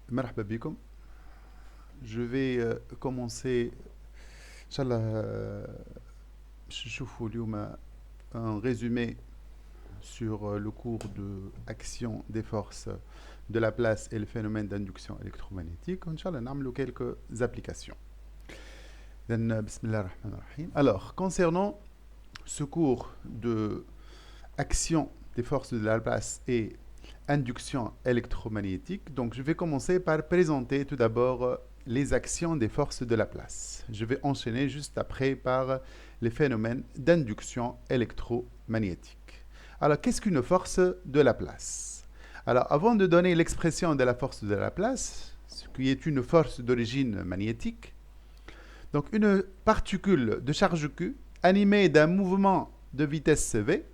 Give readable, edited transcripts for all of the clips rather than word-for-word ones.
مرحبا بكم. Je vais commencer Inch'Allah باش نشوفوا اليوم un résumé sur le cours de action des forces de la place et le phénomène d'induction électromagnétique. Inch'Allah نعملوا quelques applications. Bismillah ar-Rahman ar-Rahim. Alors, concernant ce cours de action des forces de la place et induction électromagnétique. Donc, je vais commencer par présenter tout d'abord les actions des forces de la place. Je vais enchaîner juste après par les phénomènes d'induction électromagnétique. Alors, qu'est-ce qu'une force de la place? Alors, avant de donner l'expression de la force de la place, ce qui est une force d'origine magnétique, donc une particule de charge Q animée d'un mouvement de vitesse v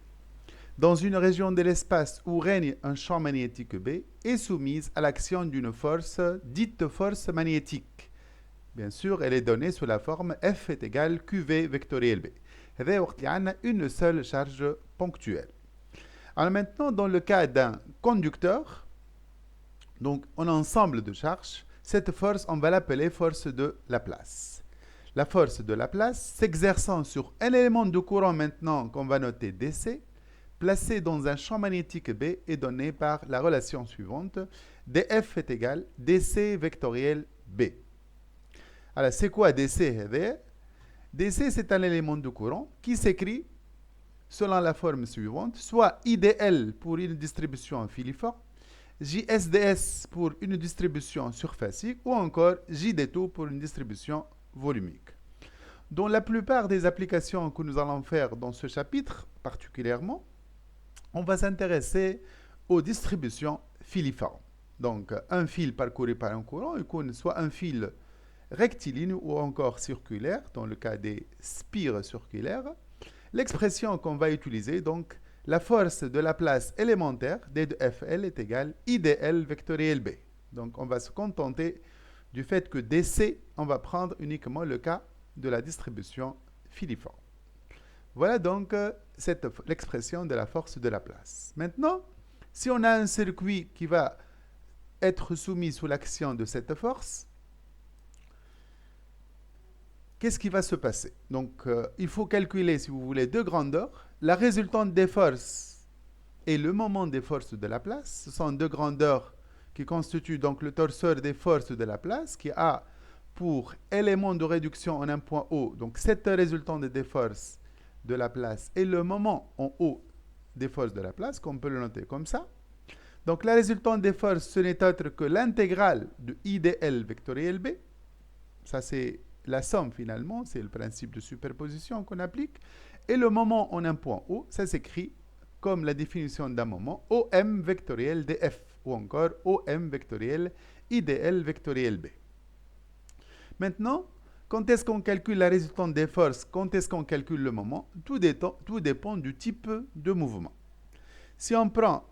dans une région de l'espace où règne un champ magnétique B est soumise à l'action d'une force dite force magnétique. Bien sûr, elle est donnée sous la forme F est égal QV vectoriel B. هذا وقت اللي عندنا une seule charge ponctuelle. Alors maintenant, dans le cas d'un conducteur, donc un ensemble de charges, cette force, on va l'appeler force de Laplace. La force de Laplace s'exerçant sur un élément de courant maintenant qu'on va noter DC, placé dans un champ magnétique B est donné par la relation suivante. dF est égal DC vectoriel B. Alors, c'est quoi DC? DC, c'est un élément de courant qui s'écrit selon la forme suivante, soit IDL pour une distribution filiforme, JSDS pour une distribution surfacique, ou encore JD2 pour une distribution volumique. Dans la plupart des applications que nous allons faire dans ce chapitre, particulièrement, on va s'intéresser aux distributions filiformes. Donc, un fil parcouru par un courant, il soit un fil rectiligne ou encore circulaire, dans le cas des spires circulaires. L'expression qu'on va utiliser, donc, la force de la place élémentaire, D de Fl est égale IDL vectoriel B. Donc, on va se contenter du fait que DC, on va prendre uniquement le cas de la distribution filiforme. Voilà donc l'expression de la force de la place. Maintenant, si on a un circuit qui va être soumis sous l'action de cette force, qu'est-ce qui va se passer? Donc, il faut calculer, si vous voulez, deux grandeurs. La résultante des forces et le moment des forces de la place. Ce sont deux grandeurs qui constituent donc le torseur des forces de la place, qui a pour élément de réduction en un point O, donc cette résultante des forces de la place et le moment en haut des forces de la place, qu'on peut le noter comme ça. Donc la résultante des forces, ce n'est autre que l'intégrale de IDL vectoriel B. Ça, c'est la somme finalement, c'est le principe de superposition qu'on applique. Et le moment en un point O, ça s'écrit comme la définition d'un moment, OM vectoriel DF, ou encore OM vectoriel IDL vectoriel B. Maintenant, quand est-ce qu'on calcule la résultante des forces? Quand est-ce qu'on calcule le moment? Tout dépend du type de mouvement. Si on prend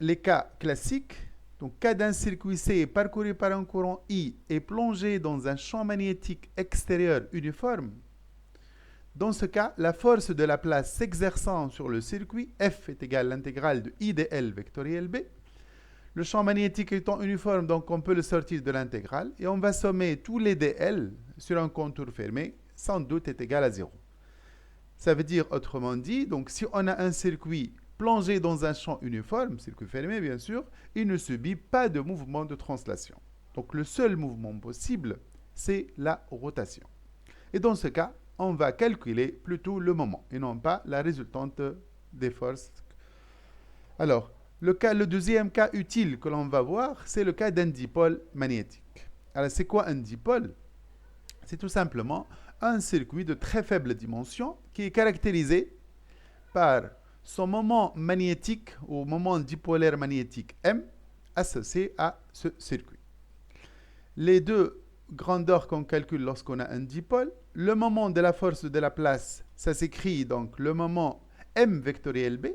les cas classiques, donc cas d'un circuit C parcouru par un courant I et plongé dans un champ magnétique extérieur uniforme, dans ce cas, la force de la place s'exerçant sur le circuit, F est égale à l'intégrale de IDL vectoriel B. Le champ magnétique étant uniforme, donc on peut le sortir de l'intégrale. Et on va sommer tous les dl sur un contour fermé, sans doute est égal à 0. Ça veut dire, autrement dit, donc si on a un circuit plongé dans un champ uniforme, circuit fermé bien sûr, il ne subit pas de mouvement de translation. Donc le seul mouvement possible, c'est la rotation. Et dans ce cas, on va calculer plutôt le moment, et non pas la résultante des forces. Alors, le deuxième cas utile que l'on va voir, c'est le cas d'un dipôle magnétique. Alors, c'est quoi un dipôle? C'est tout simplement un circuit de très faible dimension qui est caractérisé par son moment magnétique ou moment dipolaire magnétique M associé à ce circuit. Les deux grandeurs qu'on calcule lorsqu'on a un dipôle, le moment de la force de la place, ça s'écrit donc le moment M vectoriel B.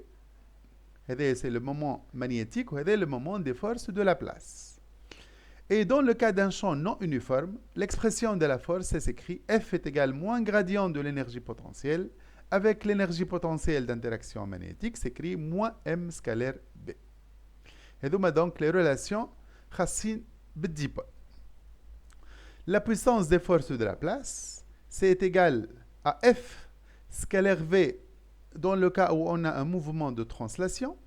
C'est le moment magnétique, ou le moment des forces de la place. Et dans le cas d'un champ non uniforme, l'expression de la force s'écrit F est égal moins gradient de l'énergie potentielle, avec l'énergie potentielle d'interaction magnétique s'écrit moins M scalaire B. Et donc les relations خاصين بالديبول. La puissance des forces de la place, c'est égal à F scalaire V dans le cas où on a un mouvement de translation,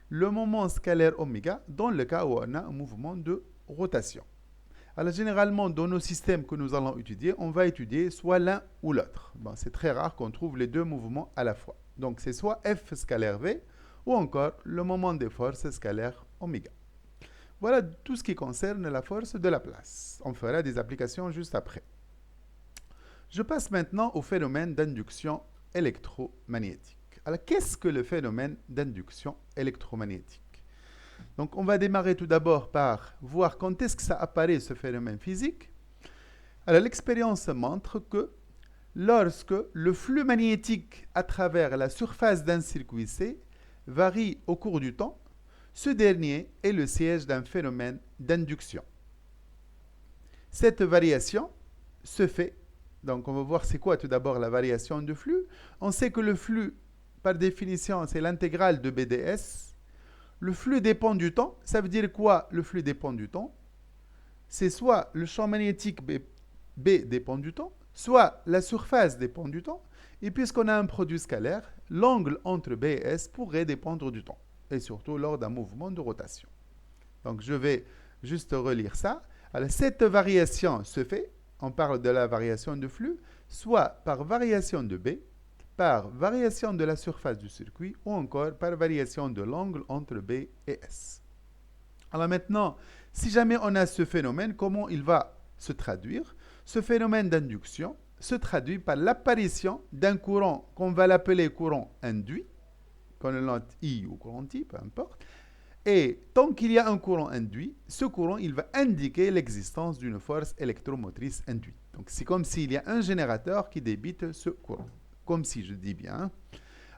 le moment scalaire oméga dans le cas où on a un mouvement de rotation. Alors généralement, dans nos systèmes que nous allons étudier, on va étudier soit l'un ou l'autre. Bon, c'est très rare qu'on trouve les deux mouvements à la fois. Donc c'est soit F scalaire V ou encore le moment des forces scalaire oméga. Voilà tout ce qui concerne la force de la place. On fera des applications juste après. Je passe maintenant au phénomène d'induction électromagnétique. Alors, qu'est-ce que le phénomène d'induction électromagnétique? Donc, on va démarrer tout d'abord par voir quand est-ce que ça apparaît, ce phénomène physique. Alors, l'expérience montre que lorsque le flux magnétique à travers la surface d'un circuit C varie au cours du temps, ce dernier est le siège d'un phénomène d'induction. Cette variation se fait, donc on va voir c'est quoi tout d'abord la variation de flux. On sait que le flux, par définition, c'est l'intégrale de BDS. Le flux dépend du temps. Ça veut dire quoi, le flux dépend du temps? C'est soit le champ magnétique B dépend du temps, soit la surface dépend du temps. Et puisqu'on a un produit scalaire, l'angle entre B et S pourrait dépendre du temps, et surtout lors d'un mouvement de rotation. Donc je vais juste relire ça. Alors cette variation se fait, on parle de la variation de flux, soit par variation de B, par variation de la surface du circuit, ou encore par variation de l'angle entre B et S. Alors maintenant, si jamais on a ce phénomène, comment il va se traduire? Ce phénomène d'induction se traduit par l'apparition d'un courant qu'on va l'appeler courant induit, qu'on le note I ou courant I, peu importe. Et tant qu'il y a un courant induit, ce courant, il va indiquer l'existence d'une force électromotrice induite. Donc, c'est comme s'il y a un générateur qui débite ce courant. Comme si je dis bien.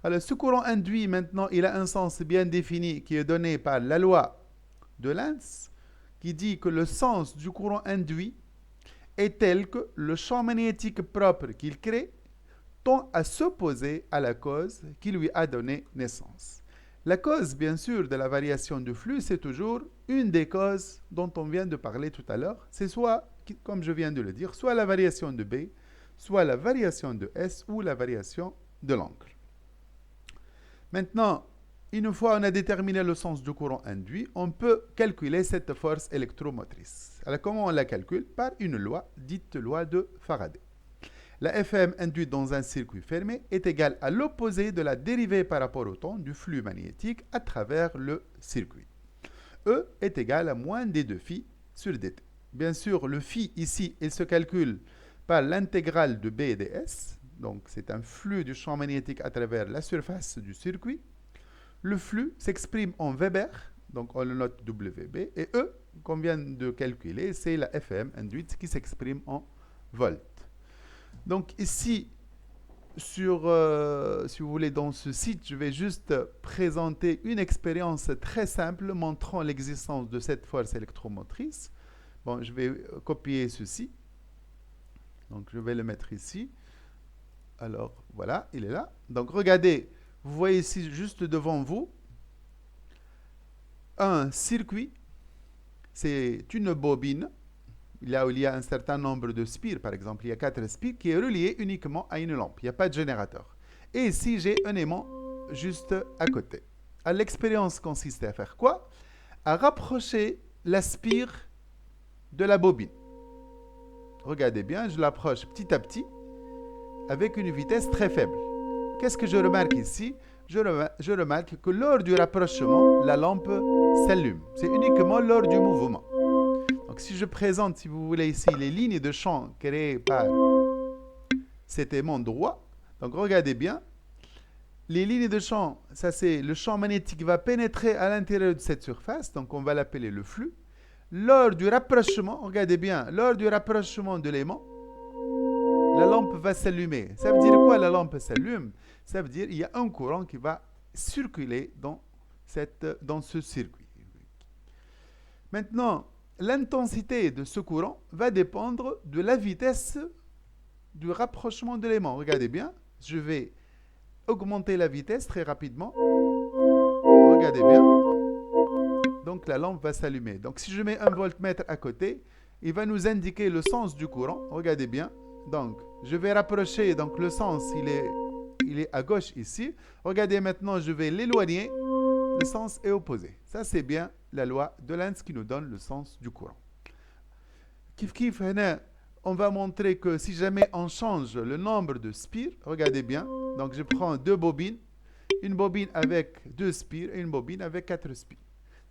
Alors, ce courant induit, maintenant, il a un sens bien défini qui est donné par la loi de Lenz, qui dit que le sens du courant induit est tel que le champ magnétique propre qu'il crée tend à s'opposer à la cause qui lui a donné naissance. La cause, bien sûr, de la variation de flux, c'est toujours une des causes dont on vient de parler tout à l'heure. C'est soit, comme je viens de le dire, soit la variation de B, soit la variation de S ou la variation de l'angle. Maintenant, une fois on a déterminé le sens du courant induit, on peut calculer cette force électromotrice. Alors comment on la calcule? Par une loi, dite loi de Faraday. La Fm induite dans un circuit fermé est égale à l'opposé de la dérivée par rapport au temps du flux magnétique à travers le circuit. E est égal à moins d2φ sur dt. Bien sûr, le phi ici, il se calcule par l'intégrale de B et ds. Donc, c'est un flux du champ magnétique à travers la surface du circuit. Le flux s'exprime en Weber, donc on le note WB. Et E, qu'on vient de calculer, c'est la Fm induite qui s'exprime en volts. Donc ici, si vous voulez, dans ce site, je vais juste présenter une expérience très simple montrant l'existence de cette force électromotrice. Bon, je vais copier ceci. Donc je vais le mettre ici. Alors voilà, il est là. Donc regardez, vous voyez ici juste devant vous un circuit. C'est une bobine. Là où il y a un certain nombre de spires, par exemple, il y a 4 spires qui est relié uniquement à une lampe. Il n'y a pas de générateur. Et ici, j'ai un aimant juste à côté. L'expérience consiste à faire quoi? À rapprocher la spire de la bobine. Regardez bien, je l'approche petit à petit avec une vitesse très faible. Qu'est-ce que je remarque ici? Je remarque que lors du rapprochement, la lampe s'allume. C'est uniquement lors du mouvement. Donc, si je présente, si vous voulez, ici, les lignes de champ créées par cet aimant droit, donc regardez bien, les lignes de champ, ça c'est le champ magnétique qui va pénétrer à l'intérieur de cette surface, donc on va l'appeler le flux. Lors du rapprochement, regardez bien, lors du rapprochement de l'aimant, la lampe va s'allumer. Ça veut dire quoi, la lampe s'allume? Ça veut dire qu'il y a un courant qui va circuler dans ce circuit. Maintenant, l'intensité de ce courant va dépendre de la vitesse du rapprochement de l'aimant. Regardez bien, je vais augmenter la vitesse très rapidement. Regardez bien. donc la lampe va s'allumer. Donc si je mets un voltmètre à côté, il va nous indiquer le sens du courant. Regardez bien. Donc je vais rapprocher, donc le sens il est à gauche ici. Regardez maintenant, je vais l'éloigner, le sens est opposé. Ça c'est bien la loi de Lenz qui nous donne le sens du courant. Kif kif, on va montrer que si jamais on change le nombre de spires, regardez bien, donc je prends deux bobines, une bobine avec 2 spires et une bobine avec 4 spires.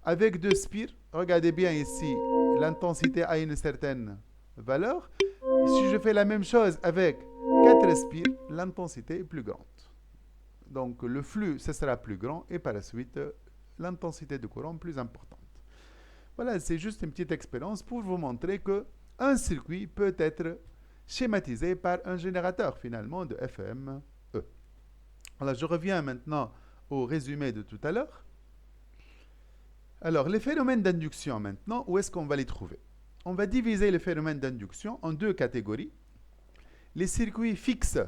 Avec 2 spires, regardez bien ici, l'intensité a une certaine valeur. Si je fais la même chose avec 4 spires, l'intensité est plus grande. Donc le flux, ce sera plus grand et par la suite, l'intensité de courant plus importante. Voilà, c'est juste une petite expérience pour vous montrer que un circuit peut être schématisé par un générateur finalement de FEME. Alors, je reviens maintenant au résumé de tout à l'heure. Alors, les phénomènes d'induction maintenant, où est-ce qu'on va les trouver? On va diviser les phénomènes d'induction en 2 catégories. Les circuits fixes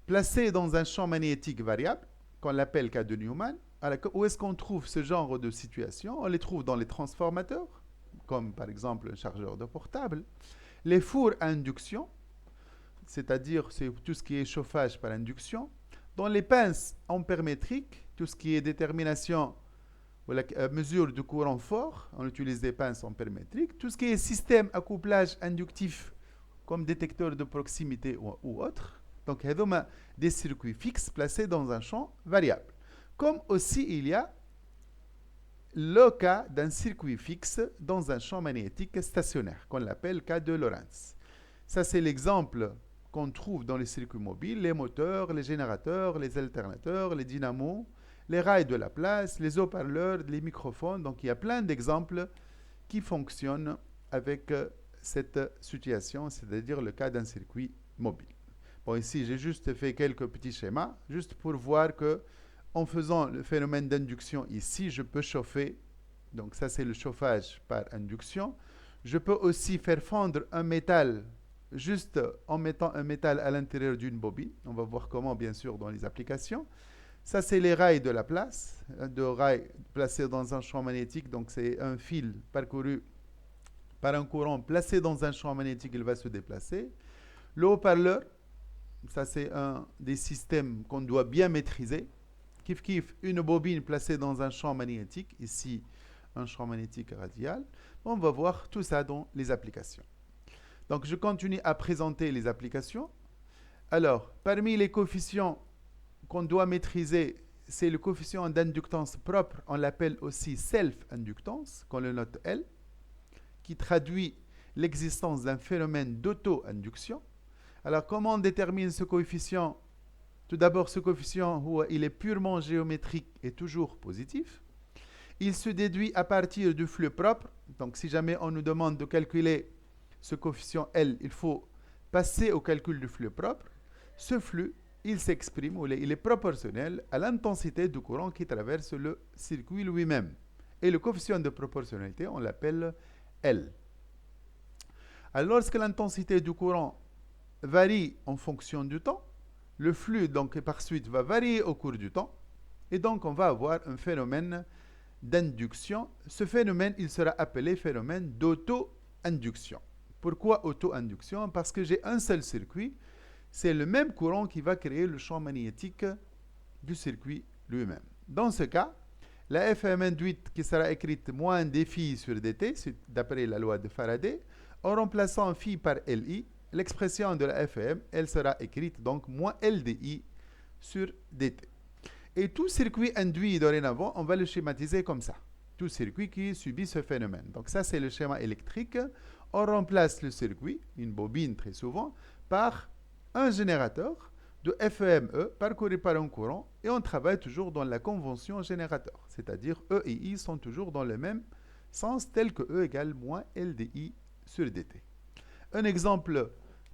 placés dans un champ magnétique variable, qu'on appelle cas de Newman. Alors, où est-ce qu'on trouve ce genre de situation? On les trouve dans les transformateurs, comme par exemple un chargeur de portable. Les fours à induction, c'est-à-dire c'est tout ce qui est chauffage par induction. Dans les pinces ampères-métriques, tout ce qui est détermination ou la mesure du courant fort, on utilise des pinces ampères-métriques. Tout ce qui est système à couplage inductif, comme détecteur de proximité ou autre. Donc, il y a des circuits fixes placés dans un champ variable. Comme aussi, il y a le cas d'un circuit fixe dans un champ magnétique stationnaire, qu'on appelle cas de Lorentz. Ça, c'est l'exemple qu'on trouve dans les circuits mobiles, les moteurs, les générateurs, les alternateurs, les dynamos, les rails de Laplace, les haut-parleurs, les microphones. Donc il y a plein d'exemples qui fonctionnent avec cette situation, c'est-à-dire le cas d'un circuit mobile. Bon, ici, j'ai juste fait quelques petits schémas, juste pour voir que en faisant le phénomène d'induction ici, je peux chauffer. Donc ça, c'est le chauffage par induction. Je peux aussi faire fondre un métal juste en mettant un métal à l'intérieur d'une bobine. On va voir comment, bien sûr, dans les applications. Ça, c'est les rails de Laplace, de rails placés dans un champ magnétique. Donc, c'est un fil parcouru par un courant placé dans un champ magnétique, il va se déplacer. Le haut-parleur, ça, c'est un des systèmes qu'on doit bien maîtriser. Kif kif, une bobine placée dans un champ magnétique. Ici, un champ magnétique radial. On va voir tout ça dans les applications. Donc, je continue à présenter les applications. Alors, parmi les coefficients qu'on doit maîtriser, c'est le coefficient d'inductance propre. On l'appelle aussi self-inductance, qu'on le note L, qui traduit l'existence d'un phénomène d'auto-induction. Alors, comment on détermine ce coefficient? Tout d'abord, ce coefficient, il est purement géométrique et toujours positif. Il se déduit à partir du flux propre. Donc, si jamais on nous demande de calculer ce coefficient L, il faut passer au calcul du flux propre. Ce flux, il s'exprime, il est proportionnel à l'intensité du courant qui traverse le circuit lui-même. Et le coefficient de proportionnalité, on l'appelle L. Alors, lorsque l'intensité du courant varie en fonction du temps, le flux, donc, par suite, va varier au cours du temps. Et donc, on va avoir un phénomène d'induction. Ce phénomène, il sera appelé phénomène d'auto-induction. Pourquoi auto-induction? Parce que j'ai un seul circuit. C'est le même courant qui va créer le champ magnétique du circuit lui-même. Dans ce cas, la FEM induite qui sera écrite moins dφ sur dt, d'après la loi de Faraday, en remplaçant phi par Li, l'expression de la FEM, elle sera écrite donc moins LDI sur dt. Et tout circuit induit dorénavant, on va le schématiser comme ça. Tout circuit qui subit ce phénomène. Donc ça, c'est le schéma électrique. On remplace le circuit, une bobine très souvent, par un générateur de FEME parcouru par un courant et on travaille toujours dans la convention générateur. C'est-à-dire E et I sont toujours dans le même sens tel que E égale moins LDI sur dt. Un exemple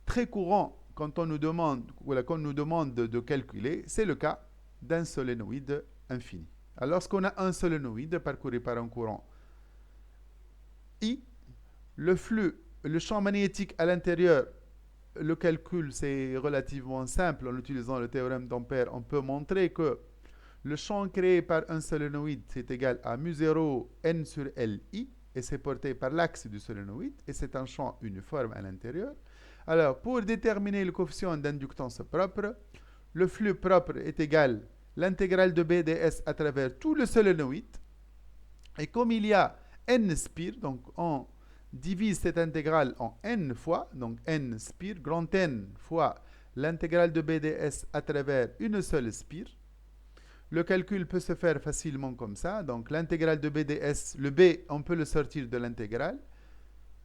très courant quand on nous demande, de calculer, c'est le cas d'un solénoïde infini. Alors, lorsqu'on a un solénoïde parcouru par un courant I, le flux, le champ magnétique à l'intérieur, le calcul, c'est relativement simple. En utilisant le théorème d'Ampère, on peut montrer que Le champ créé par un solénoïde, c'est égal à mu0 n sur Li, et c'est porté par l'axe du solénoïde, et c'est un champ uniforme à l'intérieur. Alors, pour déterminer le coefficient d'inductance propre, le flux propre est égal à l'intégrale de B ds à travers tout le solénoïde. Et comme il y a n spires, donc on divise cette intégrale en n fois, donc n spires, grand N fois l'intégrale de BDS à travers une seule spire. Le calcul peut se faire facilement comme ça. Donc l'intégrale de BDS, le B, on peut le sortir de l'intégrale.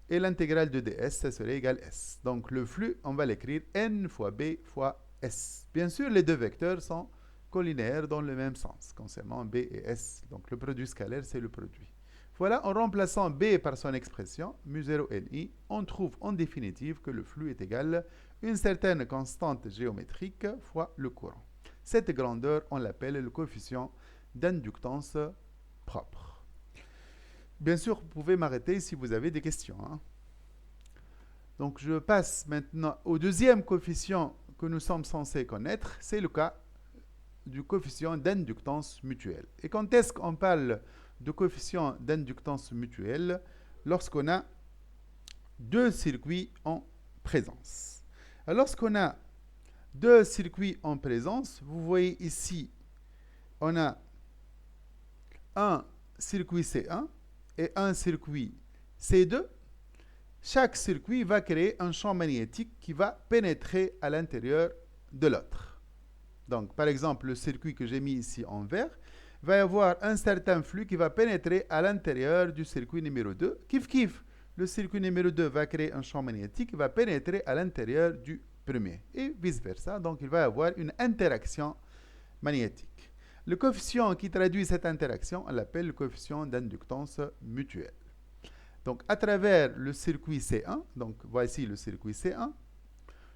Et l'intégrale de ds, ça serait égal S. Donc le flux, on va l'écrire N fois B fois S. Bien sûr, les deux vecteurs sont collinéaires dans le même sens, concernant B et S. Donc le produit scalaire, c'est le produit. Voilà, en remplaçant B par son expression, mu0 Ni, on trouve en définitive que le flux est égal à une certaine constante géométrique fois le courant. Cette grandeur, on l'appelle le coefficient d'inductance propre. Bien sûr, vous pouvez m'arrêter si vous avez des questions. Donc, je passe maintenant au deuxième coefficient que nous sommes censés connaître. C'est le cas du coefficient d'inductance mutuelle. Et quand est-ce qu'on parle de coefficient d'inductance mutuelle? Lorsqu'on a deux circuits en présence. Alors, lorsqu'on a deux circuits en présence, vous voyez ici, on a un circuit C1 et un circuit C2. Chaque circuit va créer un champ magnétique qui va pénétrer à l'intérieur de l'autre. Donc, par exemple, le circuit que j'ai mis ici en vert, va y avoir un certain flux qui va pénétrer à l'intérieur du circuit numéro 2. Kif kif, le circuit numéro 2 va créer un champ magnétique qui va pénétrer à l'intérieur du premier. Et vice-versa. Donc, il va y avoir une interaction magnétique. Le coefficient qui traduit cette interaction, on l'appelle le coefficient d'inductance mutuelle. Donc, à travers le circuit C1, donc voici le circuit C1,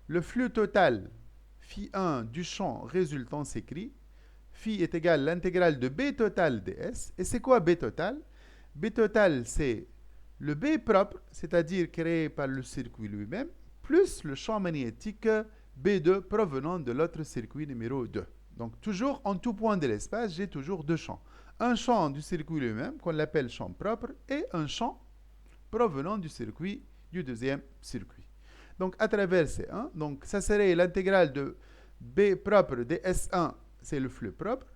le flux total phi1 du champ résultant s'écrit. Phi est égal à l'intégrale de B total ds. Et c'est quoi B total? B total, c'est le B propre, c'est-à-dire créé par le circuit lui-même, plus le champ magnétique B2 provenant de l'autre circuit numéro 2. Donc, toujours en tout point de l'espace, j'ai toujours deux champs. Un champ du circuit lui-même, qu'on l'appelle champ propre, et un champ provenant du circuit du deuxième circuit. Donc, à travers C1, donc ça serait l'intégrale de B propre ds1, c'est le flux propre,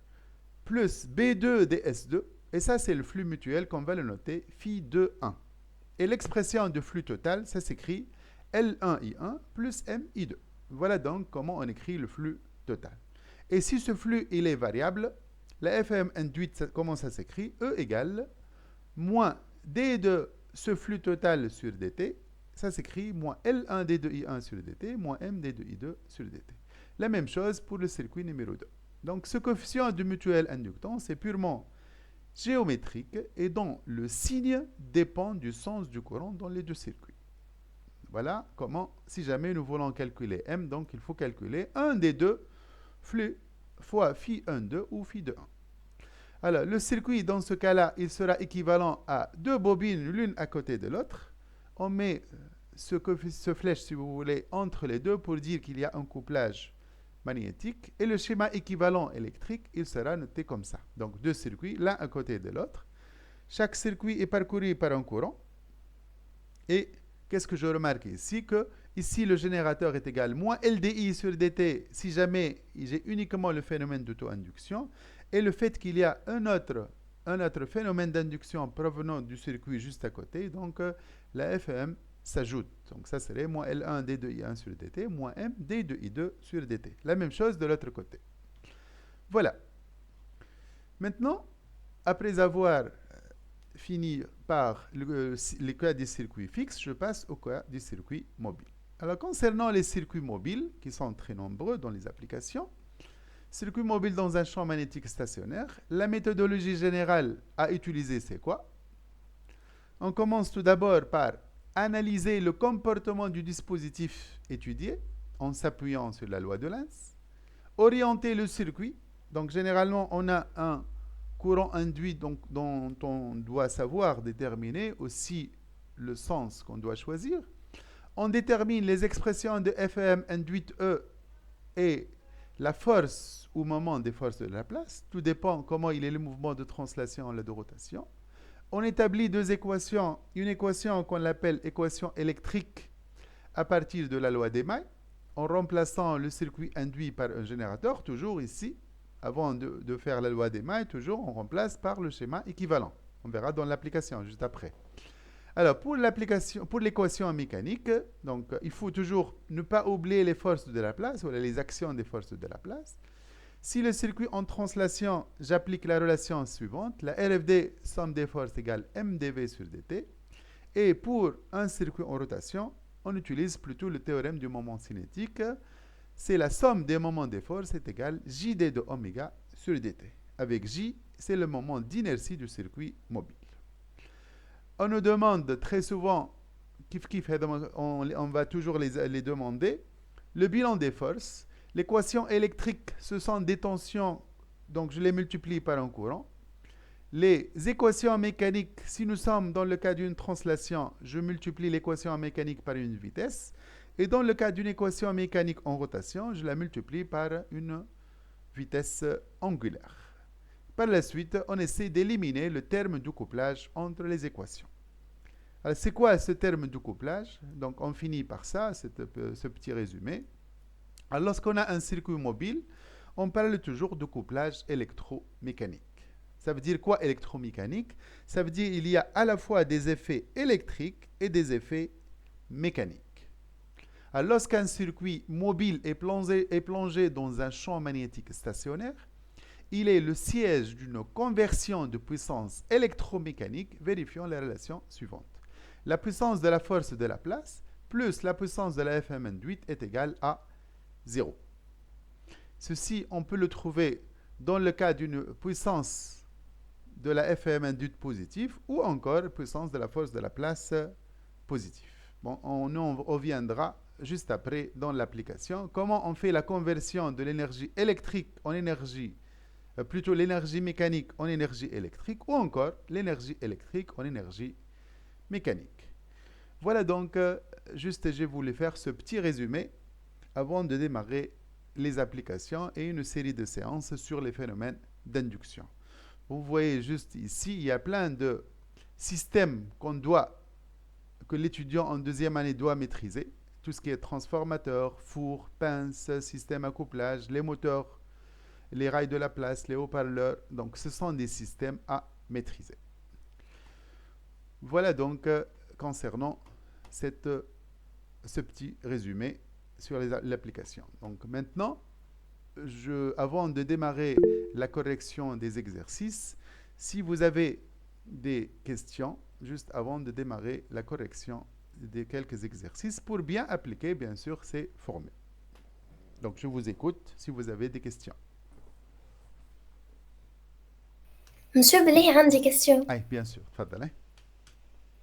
plus B2 ds2, et ça, c'est le flux mutuel qu'on va le noter, phi2,1. Et l'expression de flux total, ça s'écrit L1I1 plus MI2. Voilà donc comment on écrit le flux total. Et si ce flux, il est variable, la FM induite, comment ça s'écrit? E égale moins D de ce flux total sur dt, ça s'écrit moins L1 D2I1 sur dt, moins M D2I2 sur dt. La même chose pour le circuit numéro 2. Donc, ce coefficient de mutuelle inductance est purement géométrique et dont le signe dépend du sens du courant dans les deux circuits. Voilà comment, si jamais nous voulons calculer M, donc il faut calculer un des deux flux fois phi1,2 ou phi2,1. Alors, le circuit, dans ce cas-là, il sera équivalent à deux bobines l'une à côté de l'autre. On met ce flèche, si vous voulez, entre les deux pour dire qu'il y a un couplage magnétique. Et le schéma équivalent électrique, il sera noté comme ça. Donc, deux circuits, l'un à côté de l'autre. Chaque circuit est parcouru par un courant. Et qu'est-ce que je remarque ici? Que ici, le générateur est égal à moins LDI sur dt si jamais j'ai uniquement le phénomène d'auto-induction. Et le fait qu'il y a un autre phénomène d'induction provenant du circuit juste à côté, donc la FM s'ajoute. Donc ça serait moins L1 D2I1 sur dt, moins M D2I2 sur dt. La même chose de l'autre côté. Voilà. Maintenant, après avoir fini par le cas des circuits fixes, je passe au cas des circuits mobiles. Alors, concernant les circuits mobiles, qui sont très nombreux dans les applications, circuit mobile dans un champ magnétique stationnaire, la méthodologie générale à utiliser, c'est quoi? On commence tout d'abord par analyser le comportement du dispositif étudié en s'appuyant sur la loi de Lenz, orienter le circuit. Donc, généralement, on a un courant induit dont on doit savoir déterminer aussi le sens qu'on doit choisir. On détermine les expressions de FM induite E et la force ou moment des forces de Laplace. Tout dépend comment il est le mouvement de translation et de rotation. On établit deux équations. Une équation qu'on appelle équation électrique à partir de la loi d'Emaille, en remplaçant le circuit induit par un générateur, toujours ici, avant de faire la loi d'Emaille, toujours on remplace par le schéma équivalent. On verra dans l'application juste après. Alors, pour l'équation en mécanique, donc, il faut toujours ne pas oublier les forces de Laplace, ou les actions des forces de Laplace. Si le circuit en translation, j'applique la relation suivante. La RFD, somme des forces égale mdv sur dt. Et pour un circuit en rotation, on utilise plutôt le théorème du moment cinétique. C'est la somme des moments des forces est égale jd de oméga sur dt. Avec j, c'est le moment d'inertie du circuit mobile. On nous demande très souvent, on va toujours les demander, le bilan des forces. L'équation électrique, ce sont des tensions, donc je les multiplie par un courant. Les équations mécaniques, si nous sommes dans le cas d'une translation, je multiplie l'équation mécanique par une vitesse. Et dans le cas d'une équation mécanique en rotation, je la multiplie par une vitesse angulaire. Par la suite, on essaie d'éliminer le terme du couplage entre les équations. Alors, c'est quoi ce terme du couplage? Donc, on finit par ça, ce petit résumé. Alors, lorsqu'on a un circuit mobile, on parle toujours de couplage électromécanique. Ça veut dire quoi électromécanique? Ça veut dire qu'il y a à la fois des effets électriques et des effets mécaniques. Alors, lorsqu'un circuit mobile est plongé dans un champ magnétique stationnaire, il est le siège d'une conversion de puissance électromécanique, vérifiant la relation suivante. La puissance de la force de Laplace plus la puissance de la Fm induite est égale à 0. Ceci, on peut le trouver dans le cas d'une puissance de la Fm induite positive ou encore puissance de la force de Laplace positive. Bon, on en reviendra juste après dans l'application. Comment on fait la conversion de l'énergie électrique en énergie plutôt l'énergie mécanique en énergie électrique ou encore l'énergie électrique en énergie mécanique. Voilà donc, juste j'ai voulu faire ce petit résumé avant de démarrer les applications et une série de séances sur les phénomènes d'induction. Vous voyez juste ici, il y a plein de systèmes que l'étudiant en deuxième année doit maîtriser. Tout ce qui est transformateur, four, pince, système à couplage, les moteurs, les rails de Laplace, les haut-parleurs. Donc, ce sont des systèmes à maîtriser. Voilà donc concernant ce petit résumé sur l'application. Donc, maintenant, avant de démarrer la correction des exercices, si vous avez des questions, juste avant de démarrer la correction de quelques exercices, pour bien appliquer, bien sûr, ces formules. Donc, je vous écoute si vous avez des questions. Monsieur بليه عندي question. Oui, bien sûr. تفضل.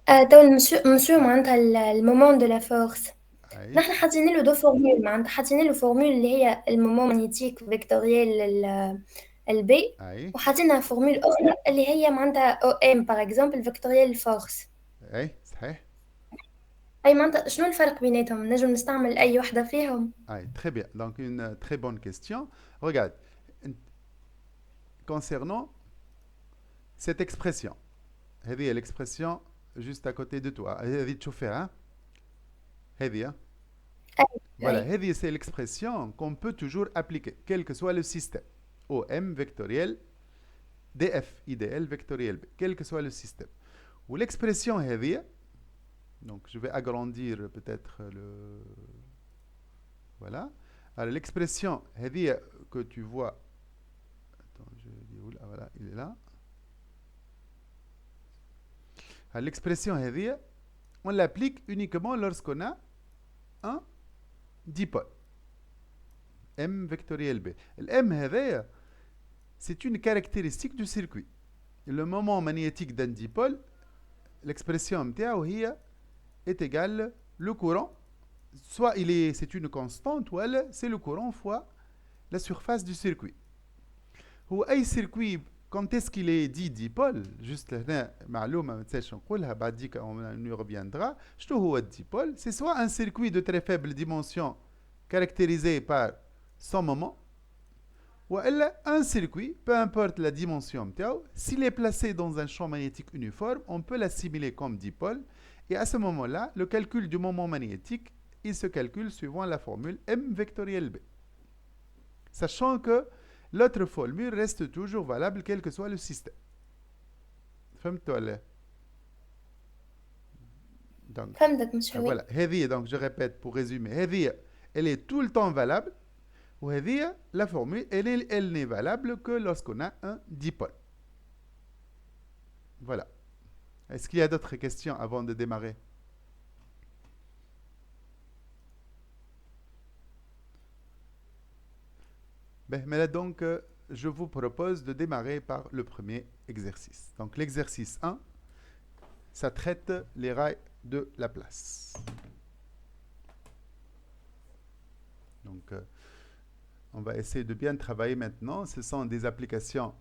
تو monsieur معناتها المومون دو لا فورس أي. نحن حاطين له دو فورمول معناتها حاطين له فورمول اللي هي المومون ماغنيتيك فيكتوريال البي أي. وحاطينها فورمول اخرى اللي هي معناتها او ام باغ اكزومبل فيكتوريال الفورس. أي صحيح. اي معناتها شنو الفرق بيناتهم؟ نجم نستعمل اي وحده فيهم؟ أي très bien. Donc une très bonne question. Regarde, concernant cette expression, هذه l'expression juste à côté de toi. هذه تشوفها hein? هذه Voilà, أي. c'est l'expression qu'on peut toujours appliquer, quel que soit le système. OM vectoriel, DF idéal vectoriel B, quel que soit le système. Ou l'expression هذه, donc je vais agrandir peut-être le... Voilà. Alors l'expression هذه que tu vois, attends, je dis où là, voilà, il est là. Alors l'expression هذه, on l'applique uniquement lorsqu'on a un dipôle. M vectoriel B. M هذايا, c'est une caractéristique du circuit. Le moment magnétique d'un dipôle, l'expression نتاعو هي est égale le courant, soit c'est une constante, ou c'est le courant fois la surface du circuit. هو أي circuit, quand est-ce qu'il est dit dipôle, juste هنا معلومة ما تنساش نقولها بعديك on y reviendra. شنو هو الديبول? C'est soit un circuit de très faible dimension caractérisé par son moment, Ou un circuit, peu importe la dimension, s'il est placé dans un champ magnétique uniforme, on peut l'assimiler comme dipôle. Et à ce moment-là, le calcul du moment magnétique, il se calcule suivant la formule M vectoriel B. Sachant que l'autre formule reste toujours valable quel que soit le système. Donc, voilà. Donc, je répète pour résumer. Elle est tout le temps valable. Ou la formule, elle n'est valable que lorsqu'on a un dipôle. Voilà. Est-ce qu'il y a d'autres questions avant de démarrer? Ben, mais là, donc, je vous propose de démarrer par le premier exercice. Donc, l'exercice 1, ça traite les rails de Laplace. Donc, on va essayer de bien travailler maintenant. Ce sont des applications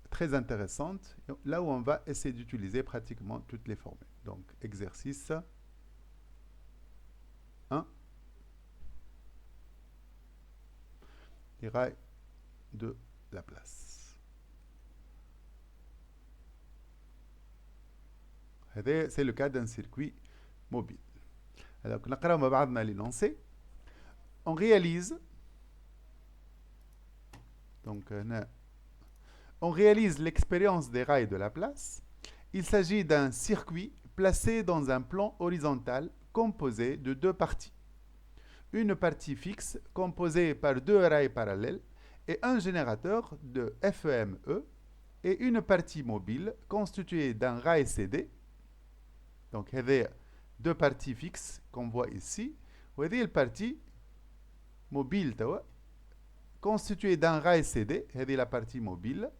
très intéressantes, là où on va essayer d'utiliser pratiquement toutes les formules. Donc, exercice 1. Les rails de Laplace. C'est le cas d'un circuit mobile. Alors, on réalise donc on réalise l'expérience des rails de Laplace. Il s'agit d'un circuit placé dans un plan horizontal composé de deux parties. Une partie fixe composée par deux rails parallèles et un générateur de FEME et une partie mobile constituée d'un rail CD. Donc, il y a deux parties fixes qu'on voit ici. Vous voyez la partie mobile constituée d'un rail CD, c'est la partie mobile,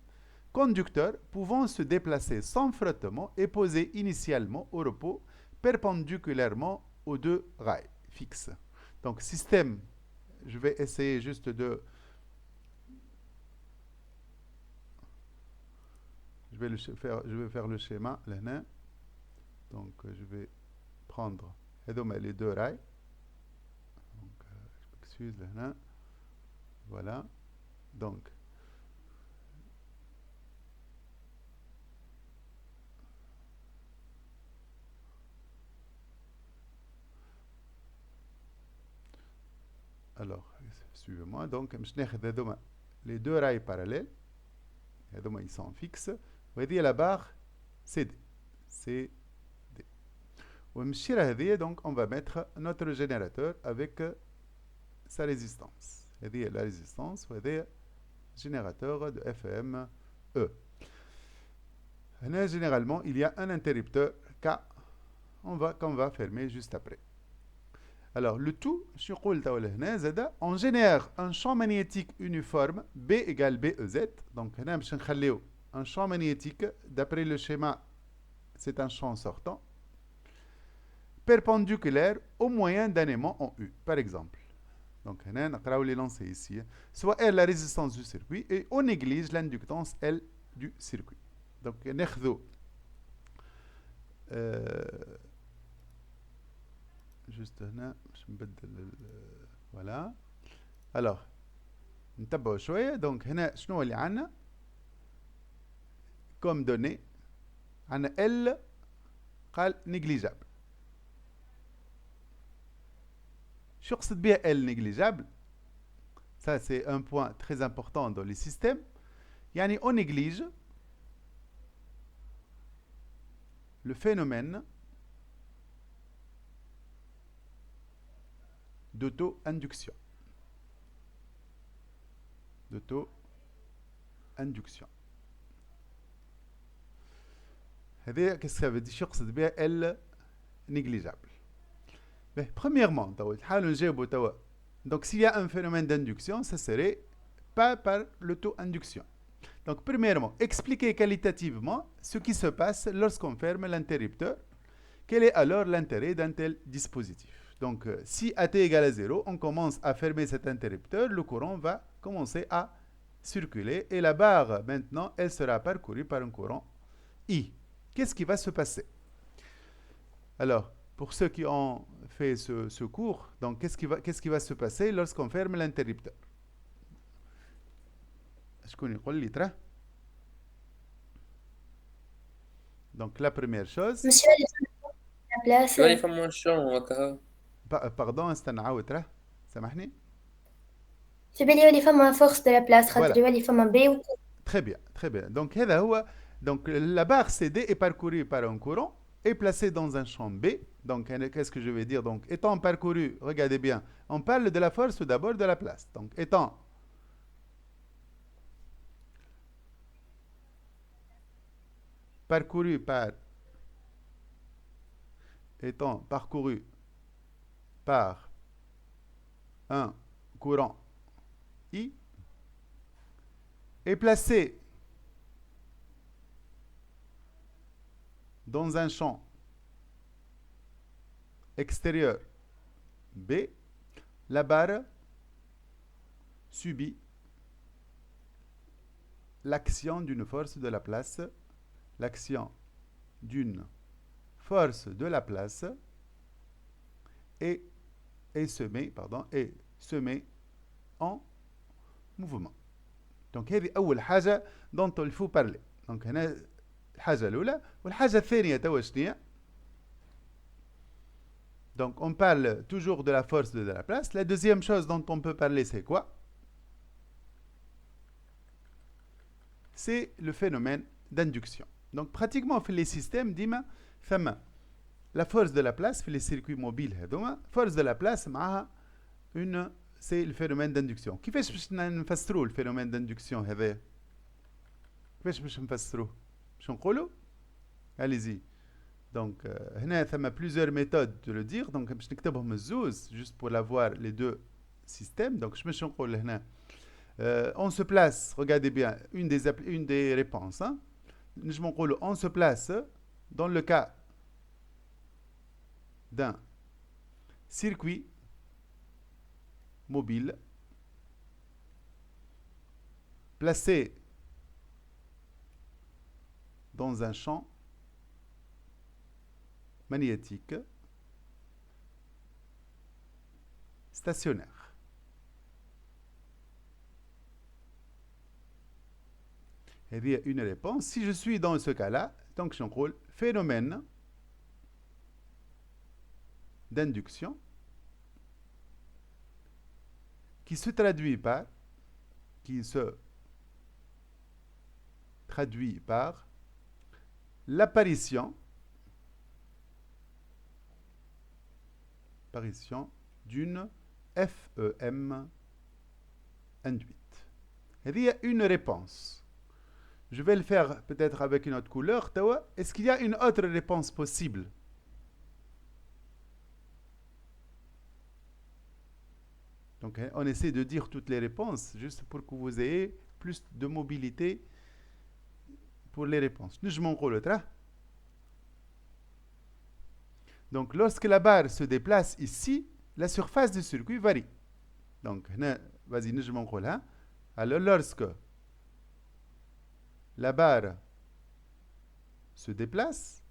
conducteur pouvant se déplacer sans frottement et posé initialement au repos perpendiculairement aux deux rails fixes. Donc, système, je vais essayer juste de... Je vais faire le schéma. Donc, je vais prendre les deux rails. Donc, je m'excuse. Voilà. Donc, alors, suivez-moi. Donc, les deux rails parallèles. Ils sont fixes. Vous voyez la barre CD. CD. Donc, on va mettre notre générateur avec sa résistance. La résistance, vous voyez, générateur de FEME. Généralement, il y a un interrupteur K qu'on va fermer juste après. Alors, le tout, on génère un champ magnétique uniforme B égale BEZ. Donc, un champ magnétique, d'après le schéma, c'est un champ sortant, perpendiculaire au moyen d'un aimant en U, par exemple. Donc, on va les lancer ici. Soit R, la résistance du circuit, et on néglige l'inductance L du circuit. Donc, on juste هنا باش نبدل voilà. Alors نتبعوا شويه. donc هنا شنو اللي عندنا comme données عندنا L قال négligeable. شو يقصد بها L négligeable? Ça c'est un point très important dans les systèmes. يعني on néglige le phénomène d'auto-induction. D'auto-induction. Qu'est-ce que ça veut dire? يقصد بها L négligeable. Premièrement, donc s'il y a un phénomène d'induction, ça serait pas par l'auto-induction. Donc premièrement, expliquer qualitativement ce qui se passe lorsqu'on ferme l'interrupteur. Quel est alors l'intérêt d'un tel dispositif? Donc, si AT égale à 0, on commence à fermer cet interrupteur, le courant va commencer à circuler et la barre, maintenant, elle sera parcourue par un courant I. Qu'est-ce qui va se passer? Alors, pour ceux qui ont fait ce cours, donc qu'est-ce qui va se passer lorsqu'on ferme l'interrupteur? شكون يقول لي ترى. Donc la première chose. monsieur la place شو اللي فما الشون وكها؟ باردون استنى عاود ترى سامحني. في بالي يولي فما force de la place خاطر Voilà. يولي فما B Très bien, très bien. Donc هذا هو. Donc la barre CD est parcourue par un courant et placée dans un champ B. Donc qu'est-ce que je vais dire? Donc étant parcouru, regardez bien, on parle de la force tout d'abord de la place. Donc étant parcouru par un courant I est placé dans un champ extérieur B, la barre subit l'action d'une force de la place, l'action d'une force de la place et se met en mouvement. Donc هذه أول حاجة dont il faut parler. Donc هنا الحاجة الأولى. والحاجة الثانية توا شنيا؟ Donc on parle toujours de la force de la place. La deuxième chose dont on peut parler c'est quoi? C'est le phénomène d'induction. Donc pratiquement في les systèmes ديما ثم la force de la place في les circuits mobiles هذوما force de la place معها une c'est le phénomène d'induction. كيفاش باش نفسروا le phénomène d'induction هذا؟ كيفاش باش نفسروه؟ باش نقولوا؟ allez-y. Donc هنا ثم plusieurs méthodes de le dire. Donc باش نكتبهم الزوز juste pour l'avoir les deux systèmes. Donc je باش نقول هنا on se place, regardez bien, une des réponses. Hein? On se place dans le cas d'un circuit mobile placé dans un champ magnétique stationnaire. Il y a une réponse. Si je suis dans ce cas-là, donc je rôle phénomène d'induction qui se traduit par l'apparition d'une FEM induite. Il y a une réponse. Je vais le faire peut-être avec une autre couleur. Est-ce qu'il y a une autre réponse possible? Donc, on essaie de dire toutes les réponses juste pour que vous ayez plus de mobilité pour les réponses. Donc, lorsque la barre se déplace ici, la surface du circuit varie. Donc, vas-y, alors, lorsque la barre se déplace,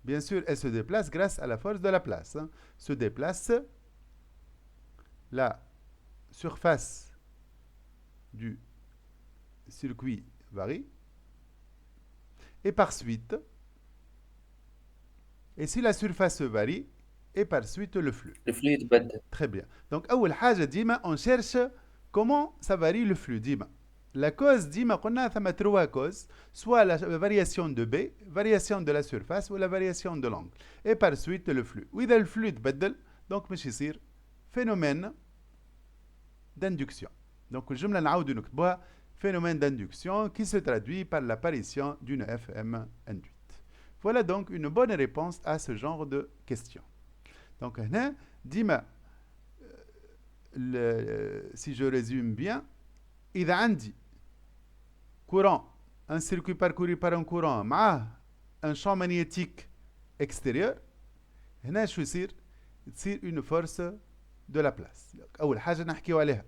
bien sûr, elle se déplace grâce à la force de la place. Hein. Se déplace, la surface du circuit varie, et par suite, et si la surface varie, et par suite le flux. Le flux يتبدل. Très bien. Donc, أول حاجة ديما on cherche comment ça varie le flux ديما. La cause ديما قلنا ثم trois causes, soit la variation de B, variation de la surface ou la variation de l'angle. Et par suite le flux. وإذا الفلو تبدل donc مش يصير phénomène d'induction. Donc الجملة نعاودو نكتبوها phénomène d'induction qui se traduit par l'apparition d'une FM induite. Voilà donc une bonne réponse à ce genre de question. Donc هنا ديما si je résume bien, إذا عندي courant, un circuit parcouru par un courant مع un champ magnétique extérieur, هنا شو يصير؟ تصير une force de la place. أول حاجة نحكيو عليها.